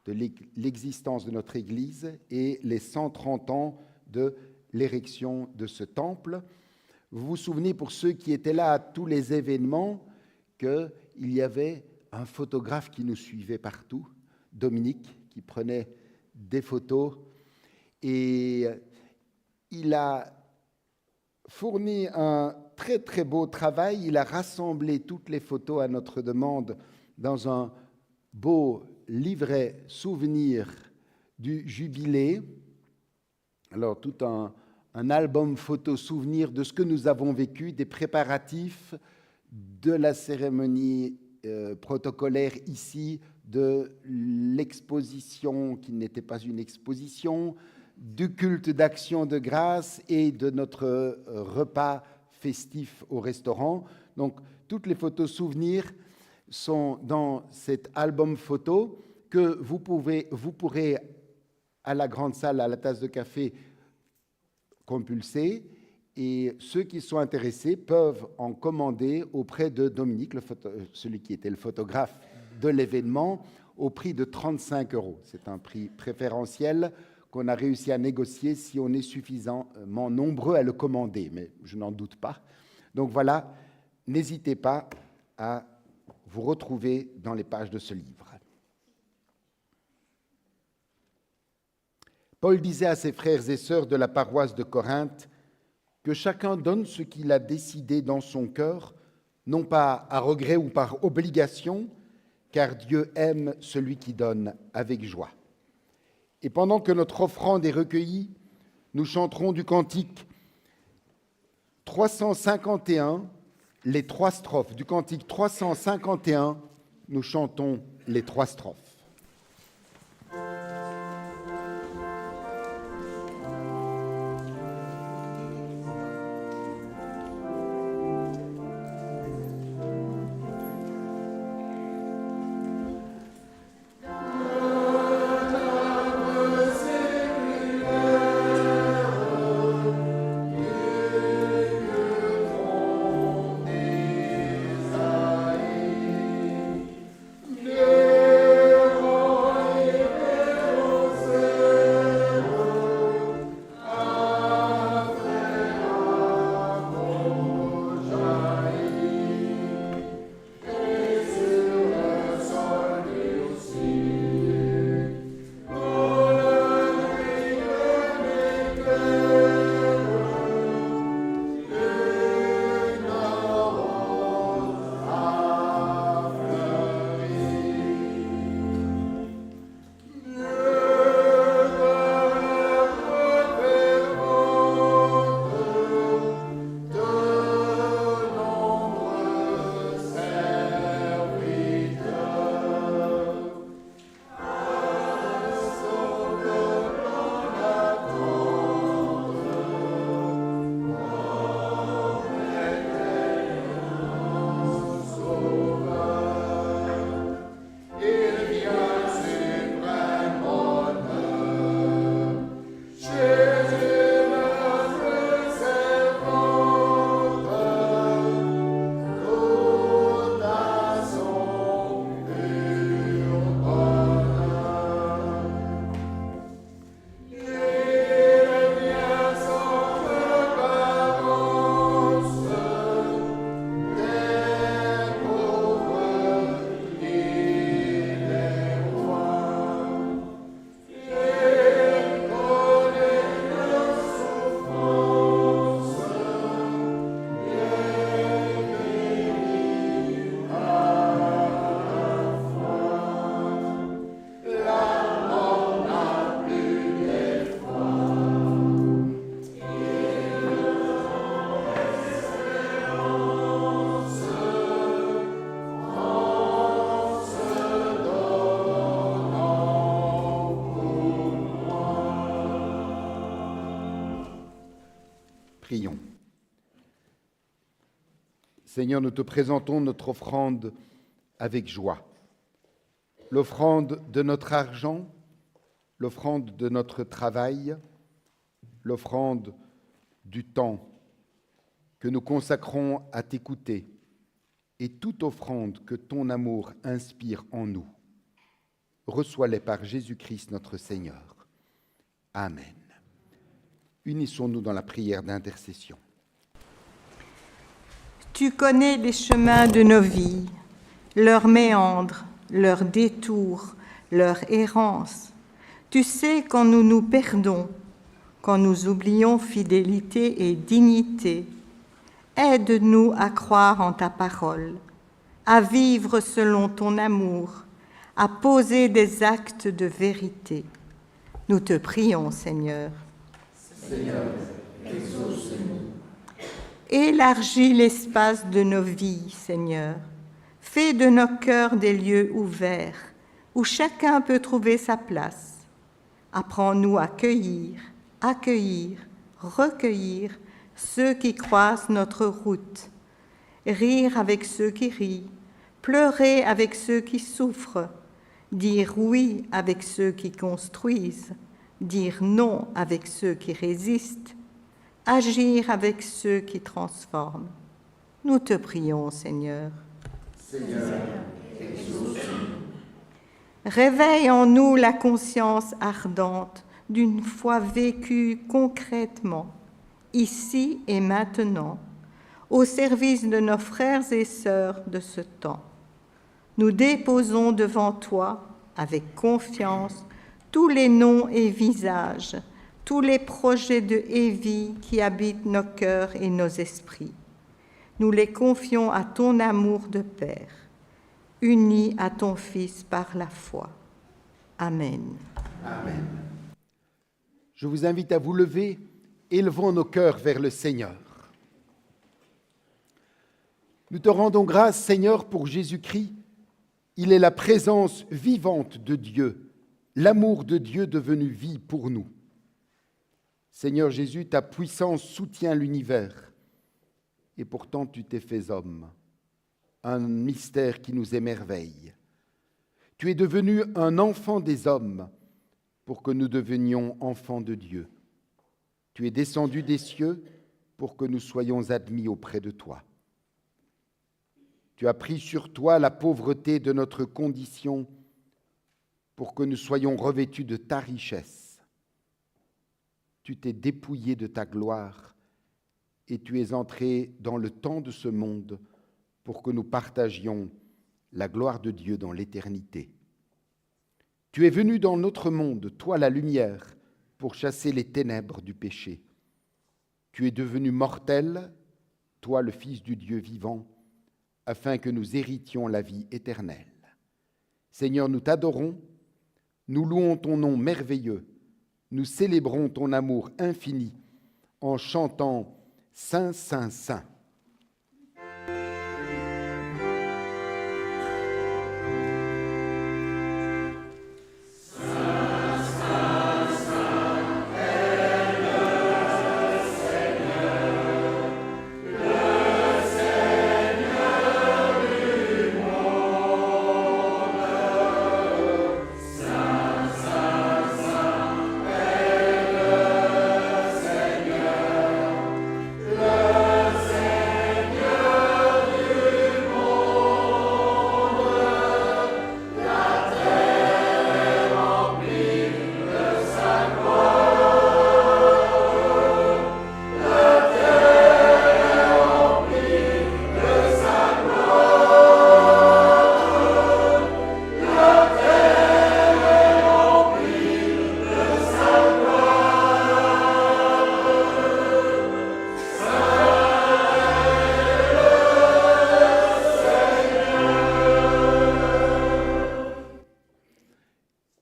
de l'existence de notre Église et les 130 ans de l'érection de ce temple. Vous vous souvenez, pour ceux qui étaient là à tous les événements, qu'il y avait un photographe qui nous suivait partout, Dominique, qui prenait des photos, et il a fourni un très très beau travail. Il a rassemblé toutes les photos à notre demande dans un beau livret souvenir du jubilé. Alors, tout un album photo souvenir de ce que nous avons vécu, des préparatifs de la cérémonie protocolaire ici, de l'exposition qui n'était pas une exposition, du culte d'action de grâce et de notre repas festif au restaurant. Donc, toutes les photos souvenirs sont dans cet album photo que vous pourrez à la grande salle, à la tasse de café, compulser. Et ceux qui sont intéressés peuvent en commander auprès de Dominique, celui qui était le photographe de l'événement, au prix de 35 €. C'est un prix préférentiel qu'on a réussi à négocier si on est suffisamment nombreux à le commander, mais je n'en doute pas. Donc voilà, n'hésitez pas à vous retrouver dans les pages de ce livre. Paul disait à ses frères et sœurs de la paroisse de Corinthe que chacun donne ce qu'il a décidé dans son cœur, non pas à regret ou par obligation, car Dieu aime celui qui donne avec joie. Et pendant que notre offrande est recueillie, nous chanterons du cantique 351, les 3 strophes. Du cantique 351, nous chantons les 3 strophes. Prions. Seigneur, nous te présentons notre offrande avec joie. L'offrande de notre argent, l'offrande de notre travail, l'offrande du temps que nous consacrons à t'écouter et toute offrande que ton amour inspire en nous. Reçois-les par Jésus-Christ notre Seigneur. Amen. Unissons-nous dans la prière d'intercession. Tu connais les chemins de nos vies, leurs méandres, leurs détours, leur errance. Tu sais quand nous nous perdons, quand nous oublions fidélité et dignité. Aide-nous à croire en ta parole. à vivre selon ton amour, à poser des actes de vérité. Nous te prions, Seigneur. Seigneur, exauce-nous. Élargis l'espace de nos vies, Seigneur. Fais de nos cœurs des lieux ouverts, où chacun peut trouver sa place. Apprends-nous à cueillir, accueillir, recueillir ceux qui croisent notre route, rire avec ceux qui rient, pleurer avec ceux qui souffrent, dire oui avec ceux qui construisent, dire non avec ceux qui résistent, agir avec ceux qui transforment. Nous te prions, Seigneur. Seigneur, exauce-nous. Réveille en nous la conscience ardente d'une foi vécue concrètement, ici et maintenant, au service de nos frères et sœurs de ce temps. Nous déposons devant toi, avec confiance, tous les noms et visages, tous les projets de vie qui habitent nos cœurs et nos esprits. Nous les confions à ton amour de Père, unis à ton Fils par la foi. Amen. Amen. Je vous invite à vous lever, élevons nos cœurs vers le Seigneur. Nous te rendons grâce, Seigneur, pour Jésus-Christ. Il est la présence vivante de Dieu, l'amour de Dieu devenu vie pour nous. Seigneur Jésus, ta puissance soutient l'univers, et pourtant tu t'es fait homme, un mystère qui nous émerveille. Tu es devenu un enfant des hommes pour que nous devenions enfants de Dieu. Tu es descendu des cieux pour que nous soyons admis auprès de toi. Tu as pris sur toi la pauvreté de notre condition pour que nous soyons revêtus de ta richesse. Tu t'es dépouillé de ta gloire et tu es entré dans le temps de ce monde pour que nous partagions la gloire de Dieu dans l'éternité. Tu es venu dans notre monde, toi la lumière, pour chasser les ténèbres du péché. Tu es devenu mortel, toi le Fils du Dieu vivant, afin que nous héritions la vie éternelle. Seigneur, nous t'adorons, nous louons ton nom merveilleux, nous célébrons ton amour infini en chantant « Saint, Saint, Saint ».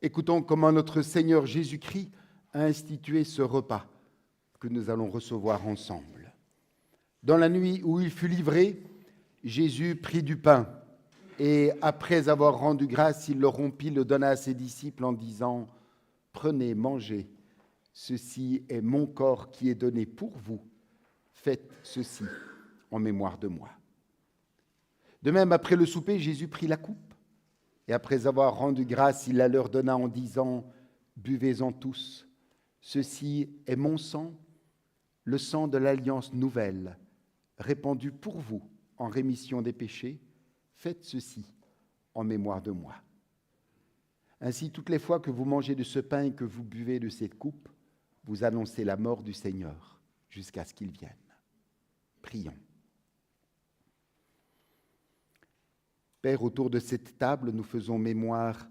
Écoutons comment notre Seigneur Jésus-Christ a institué ce repas que nous allons recevoir ensemble. Dans la nuit où il fut livré, Jésus prit du pain et, après avoir rendu grâce, il le rompit, le donna à ses disciples en disant « Prenez, mangez, ceci est mon corps qui est donné pour vous. Faites ceci en mémoire de moi. » De même, après le souper, Jésus prit la coupe. Et après avoir rendu grâce, il la leur donna en disant « Buvez-en tous, ceci est mon sang, le sang de l'alliance nouvelle, répandu pour vous en rémission des péchés. Faites ceci en mémoire de moi. » Ainsi, toutes les fois que vous mangez de ce pain et que vous buvez de cette coupe, vous annoncez la mort du Seigneur jusqu'à ce qu'il vienne. Prions. Père, autour de cette table, nous faisons mémoire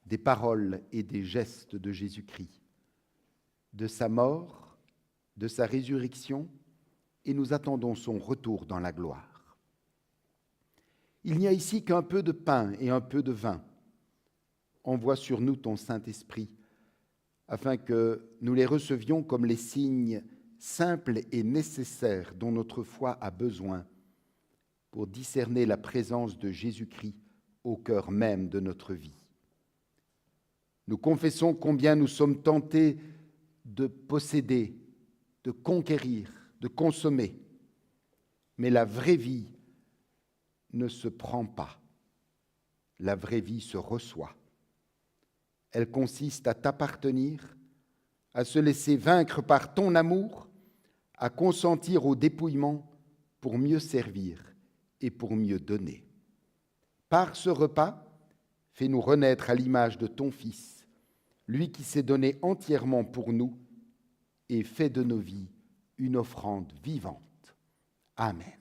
des paroles et des gestes de Jésus-Christ, de sa mort, de sa résurrection, et nous attendons son retour dans la gloire. Il n'y a ici qu'un peu de pain et un peu de vin. Envoie sur nous ton Saint-Esprit, afin que nous les recevions comme les signes simples et nécessaires dont notre foi a besoin pour discerner la présence de Jésus-Christ au cœur même de notre vie. Nous confessons combien nous sommes tentés de posséder, de conquérir, de consommer, mais la vraie vie ne se prend pas. La vraie vie se reçoit. Elle consiste à t'appartenir, à se laisser vaincre par ton amour, à consentir au dépouillement pour mieux servir et pour mieux donner. Par ce repas, fais-nous renaître à l'image de ton Fils, lui qui s'est donné entièrement pour nous et fait de nos vies une offrande vivante. Amen.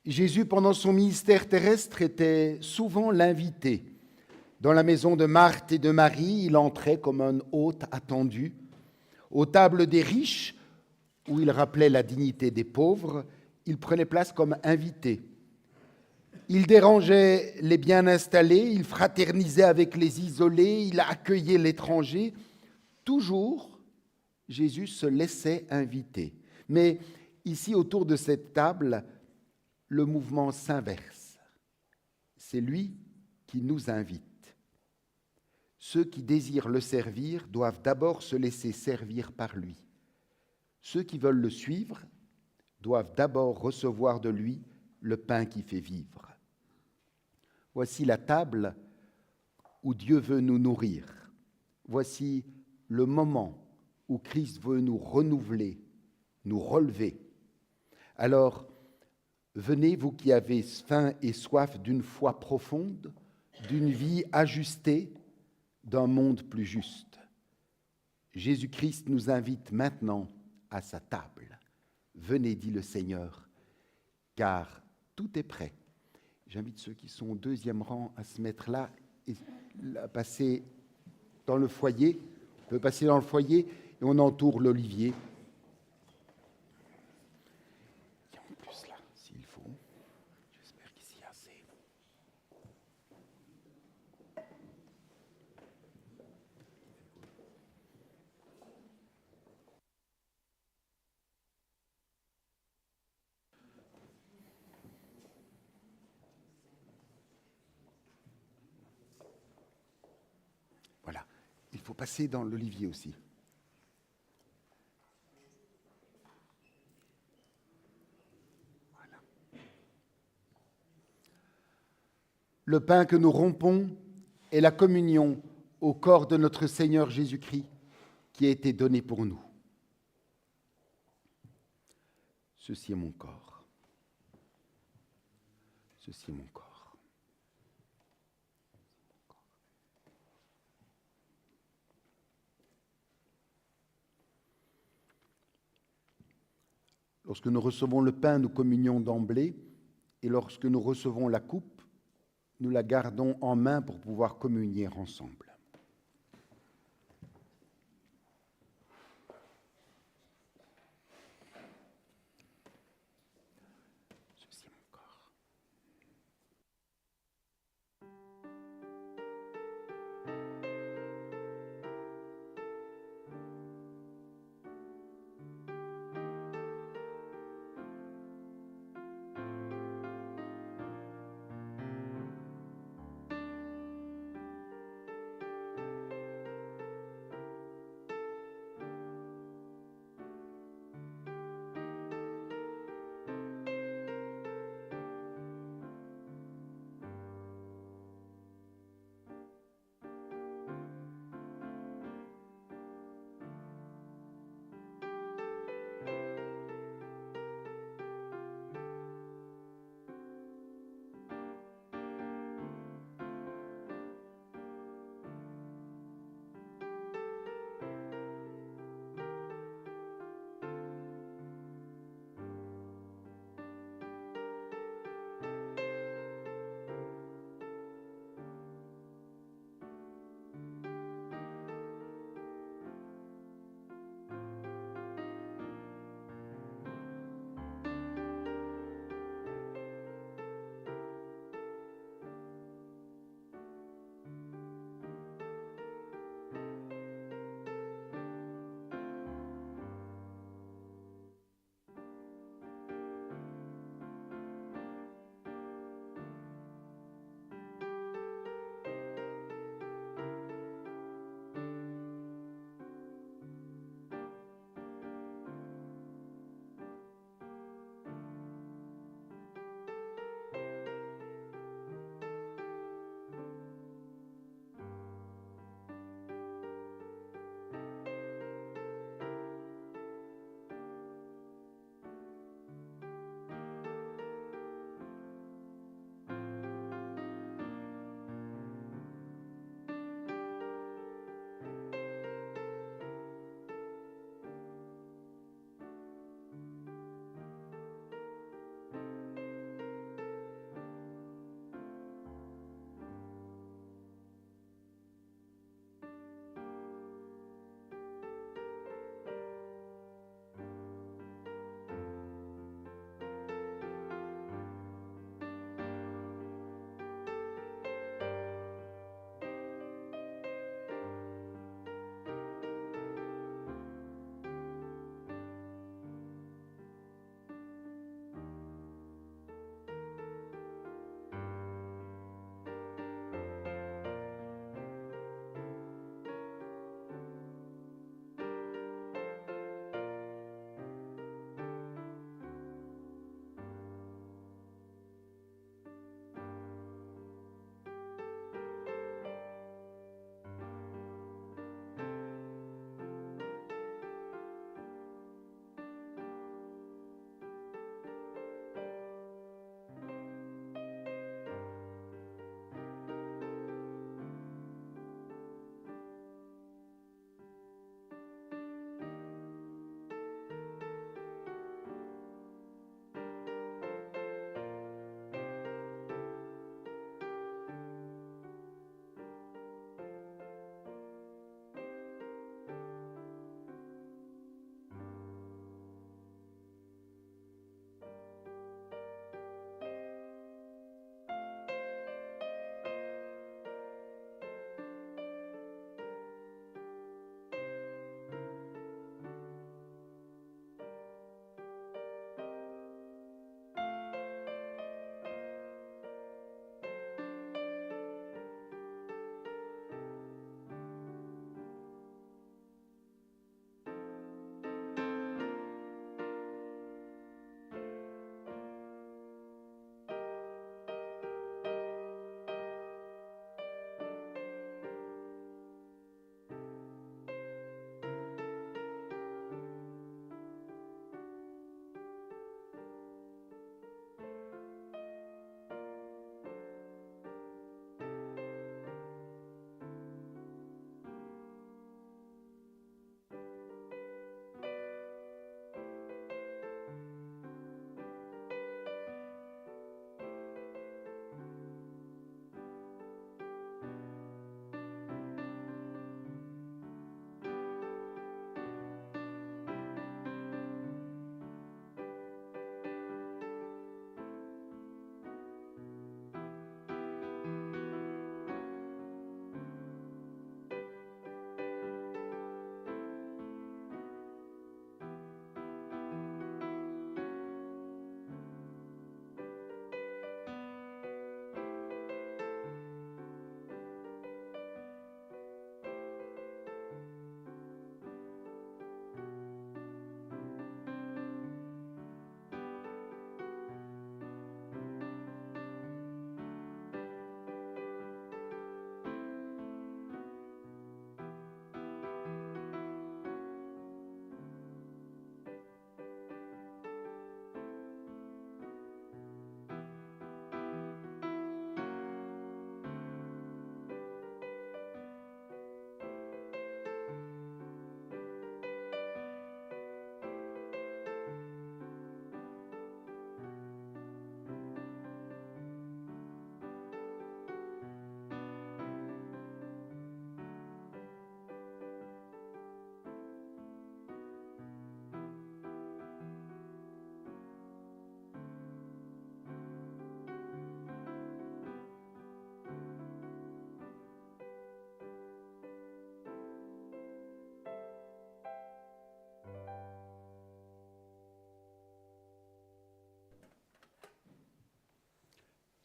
Jésus, pendant son ministère terrestre, était souvent l'invité. Dans la maison de Marthe et de Marie, il entrait comme un hôte attendu. Aux tables des riches, où il rappelait la dignité des pauvres, il prenait place comme invité. Il dérangeait les bien installés, il fraternisait avec les isolés, il accueillait l'étranger. Toujours, Jésus se laissait inviter. Mais ici, autour de cette table, le mouvement s'inverse. C'est lui qui nous invite. Ceux qui désirent le servir doivent d'abord se laisser servir par lui. Ceux qui veulent le suivre doivent d'abord recevoir de lui le pain qui fait vivre. Voici la table où Dieu veut nous nourrir. Voici le moment où Christ veut nous renouveler, nous relever. Alors, venez, vous qui avez faim et soif d'une foi profonde, d'une vie ajustée, d'un monde plus juste. Jésus-Christ nous invite maintenant à sa table. Venez, dit le Seigneur, car tout est prêt. J'invite ceux qui sont au deuxième rang à se mettre là et à passer dans le foyer. On peut passer dans le foyer et on entoure l'olivier. Voilà, il faut passer dans l'olivier aussi. Voilà. Le pain que nous rompons est la communion au corps de notre Seigneur Jésus-Christ qui a été donné pour nous. Ceci est mon corps. Ceci est mon corps. Lorsque nous recevons le pain, nous communions d'emblée, et lorsque nous recevons la coupe, nous la gardons en main pour pouvoir communier ensemble. Ceci est mon corps.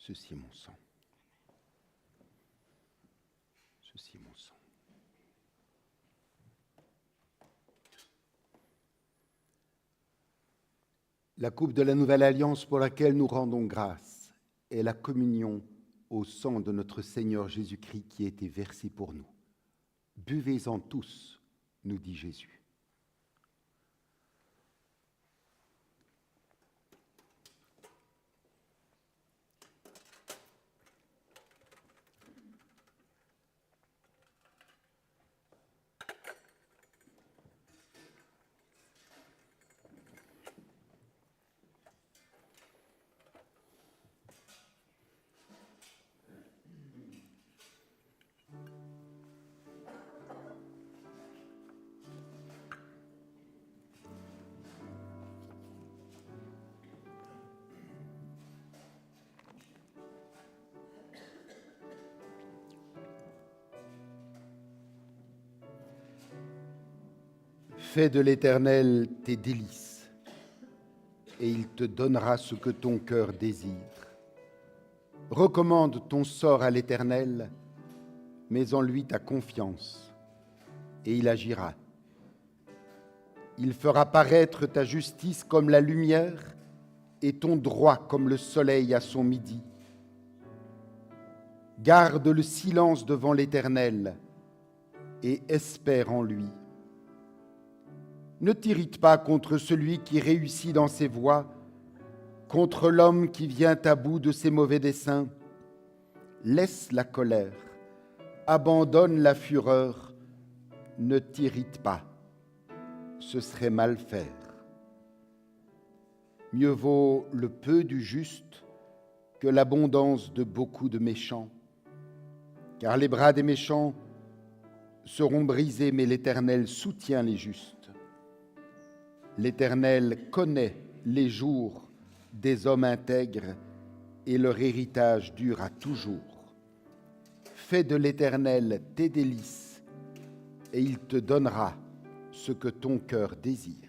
Ceci est mon sang. Ceci est mon sang. La coupe de la nouvelle alliance pour laquelle nous rendons grâce est la communion au sang de notre Seigneur Jésus-Christ qui a été versé pour nous. Buvez-en tous, nous dit Jésus. Fais de l'Éternel tes délices, et il te donnera ce que ton cœur désire. Recommande ton sort à l'Éternel, mets en lui ta confiance, et il agira. Il fera paraître ta justice comme la lumière, et ton droit comme le soleil à son midi. Garde le silence devant l'Éternel, et espère en lui. Ne t'irrite pas contre celui qui réussit dans ses voies, contre l'homme qui vient à bout de ses mauvais desseins. Laisse la colère, abandonne la fureur, ne t'irrite pas, ce serait mal faire. Mieux vaut le peu du juste que l'abondance de beaucoup de méchants, car les bras des méchants seront brisés, mais l'Éternel soutient les justes. L'Éternel connaît les jours des hommes intègres et leur héritage durera toujours. Fais de l'Éternel tes délices et il te donnera ce que ton cœur désire.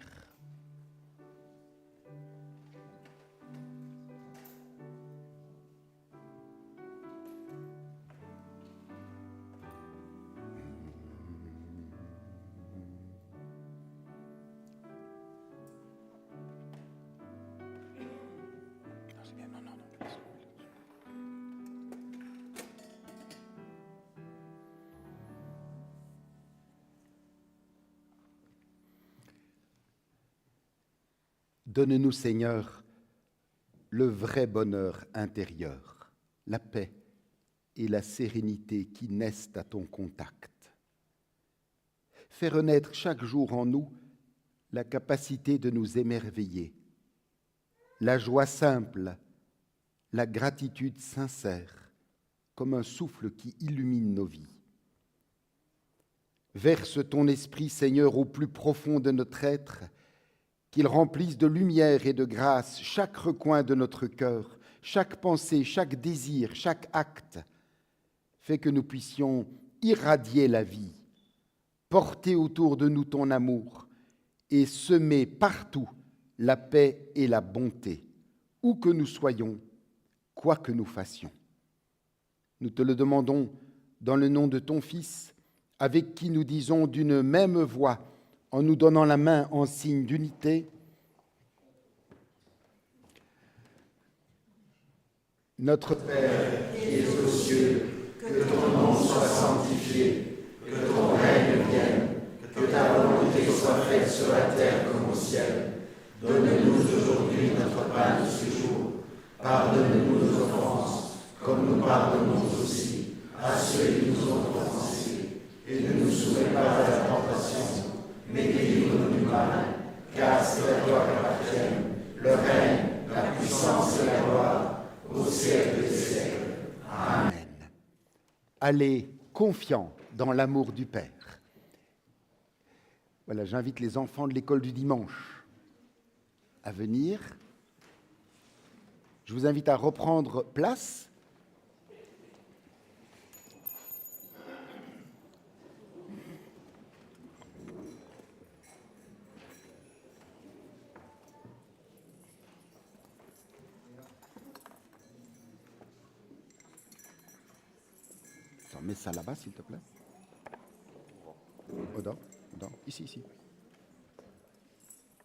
Donne-nous, Seigneur, le vrai bonheur intérieur, la paix et la sérénité qui naissent à ton contact. Fais renaître chaque jour en nous la capacité de nous émerveiller, la joie simple, la gratitude sincère, comme un souffle qui illumine nos vies. Verse ton esprit, Seigneur, au plus profond de notre être, qu'il remplisse de lumière et de grâce chaque recoin de notre cœur, chaque pensée, chaque désir, chaque acte. Fais que nous puissions irradier la vie, porter autour de nous ton amour et semer partout la paix et la bonté, où que nous soyons, quoi que nous fassions. Nous te le demandons dans le nom de ton Fils, avec qui nous disons d'une même voix, en nous donnant la main en signe d'unité. Notre Père qui es aux cieux, que ton nom soit sanctifié, que ton règne vienne, que ta volonté soit faite sur la terre comme au ciel. Donne-nous aujourd'hui notre pain de ce jour. Pardonne-nous nos offenses, comme nous pardonnons aussi à ceux qui nous ont offensés. Et ne nous soumets pas à la tentation, mais délivre-nous du mal, car c'est à toi qu'appartiennent le règne, la puissance et la gloire, au siècle des siècles. Amen. Allez confiants dans l'amour du Père. Voilà, j'invite les enfants de l'école du dimanche à venir. Je vous invite à reprendre place. Mets ça là-bas, s'il te plaît. Dedans, ici.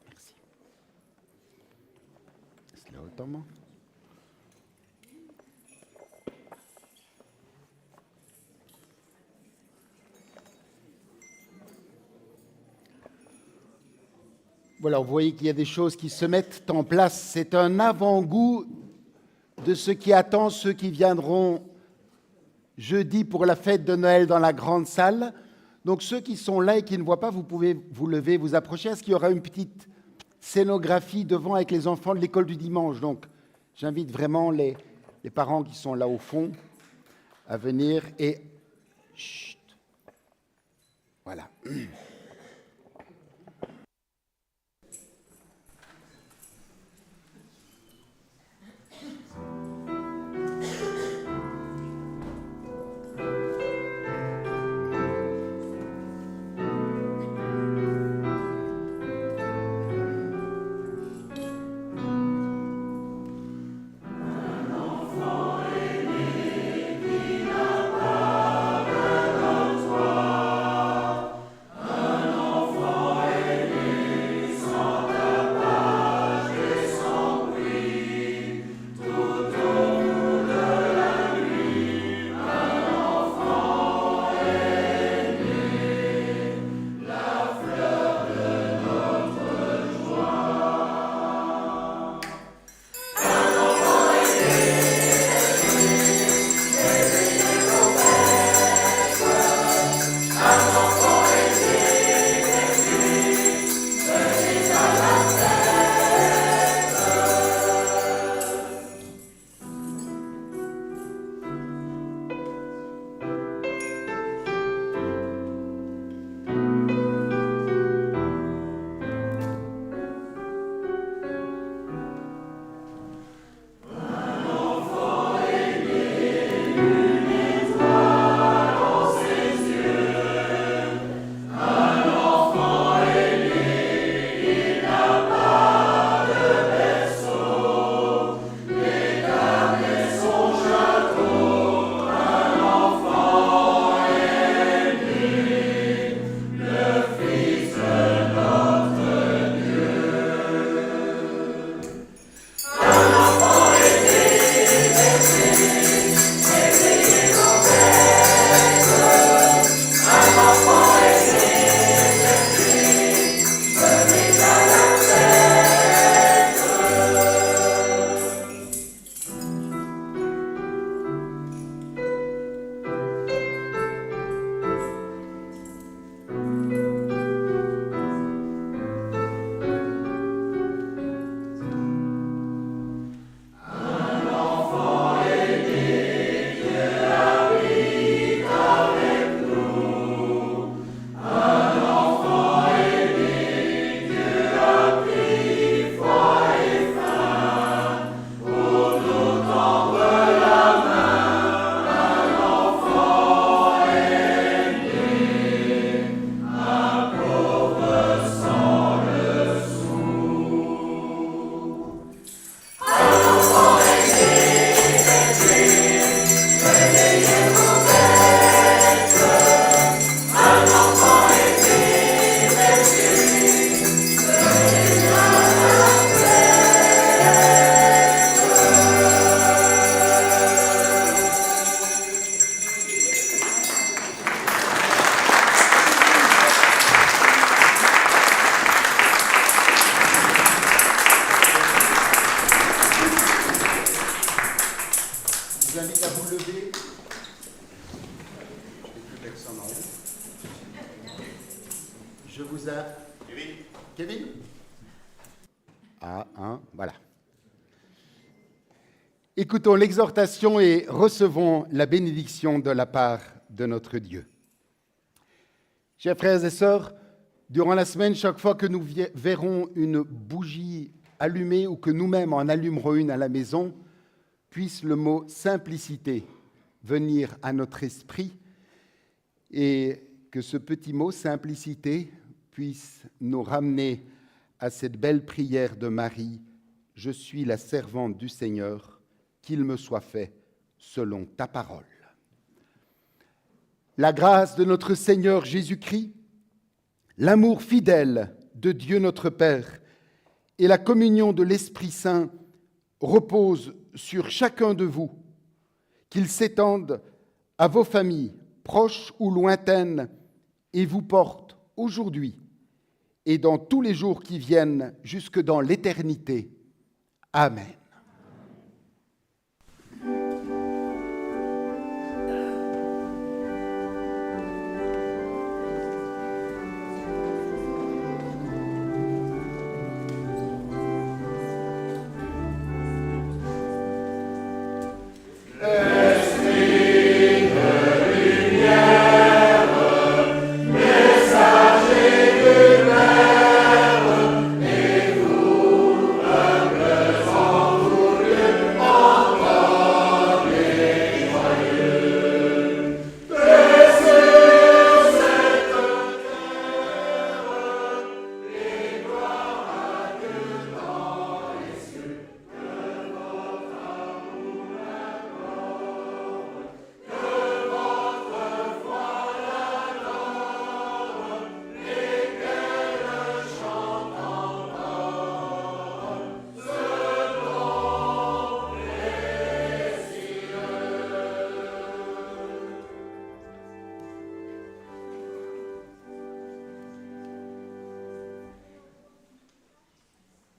Merci. Laisse-le autrement. Voilà, vous voyez qu'il y a des choses qui se mettent en place. C'est un avant-goût de ce qui attend ceux qui viendront jeudi pour la fête de Noël dans la grande salle. Donc ceux qui sont là et qui ne voient pas, vous pouvez vous lever, vous approcher. Est-ce qu'il y aura une petite scénographie devant avec les enfants de l'école du dimanche? Donc j'invite vraiment les parents qui sont là au fond à venir et... Chut. Voilà. Kevin? Voilà. Écoutons l'exhortation et recevons la bénédiction de la part de notre Dieu. Chers frères et sœurs, durant la semaine, chaque fois que nous verrons une bougie allumée ou que nous-mêmes en allumerons une à la maison, puisse le mot « simplicité » venir à notre esprit et que ce petit mot « simplicité » puisse nous ramener à cette belle prière de Marie « Je suis la servante du Seigneur, qu'il me soit fait selon ta parole ». La grâce de notre Seigneur Jésus-Christ, l'amour fidèle de Dieu notre Père et la communion de l'Esprit Saint reposent sur chacun de vous, qu'ils s'étendent à vos familles, proches ou lointaines, et vous portent aujourd'hui et dans tous les jours qui viennent jusque dans l'éternité. Amen.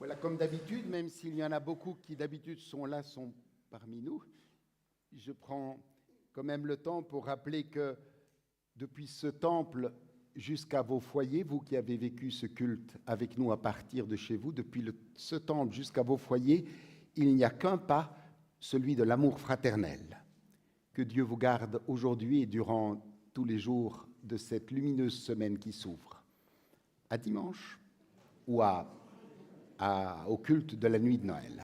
Voilà, comme d'habitude, même s'il y en a beaucoup qui d'habitude sont là, sont parmi nous, je prends quand même le temps pour rappeler que depuis ce temple jusqu'à vos foyers, vous qui avez vécu ce culte avec nous à partir de chez vous, depuis ce temple jusqu'à vos foyers, il n'y a qu'un pas, celui de l'amour fraternel. Que Dieu vous garde aujourd'hui et durant tous les jours de cette lumineuse semaine qui s'ouvre. À dimanche ou au culte de la nuit de Noël.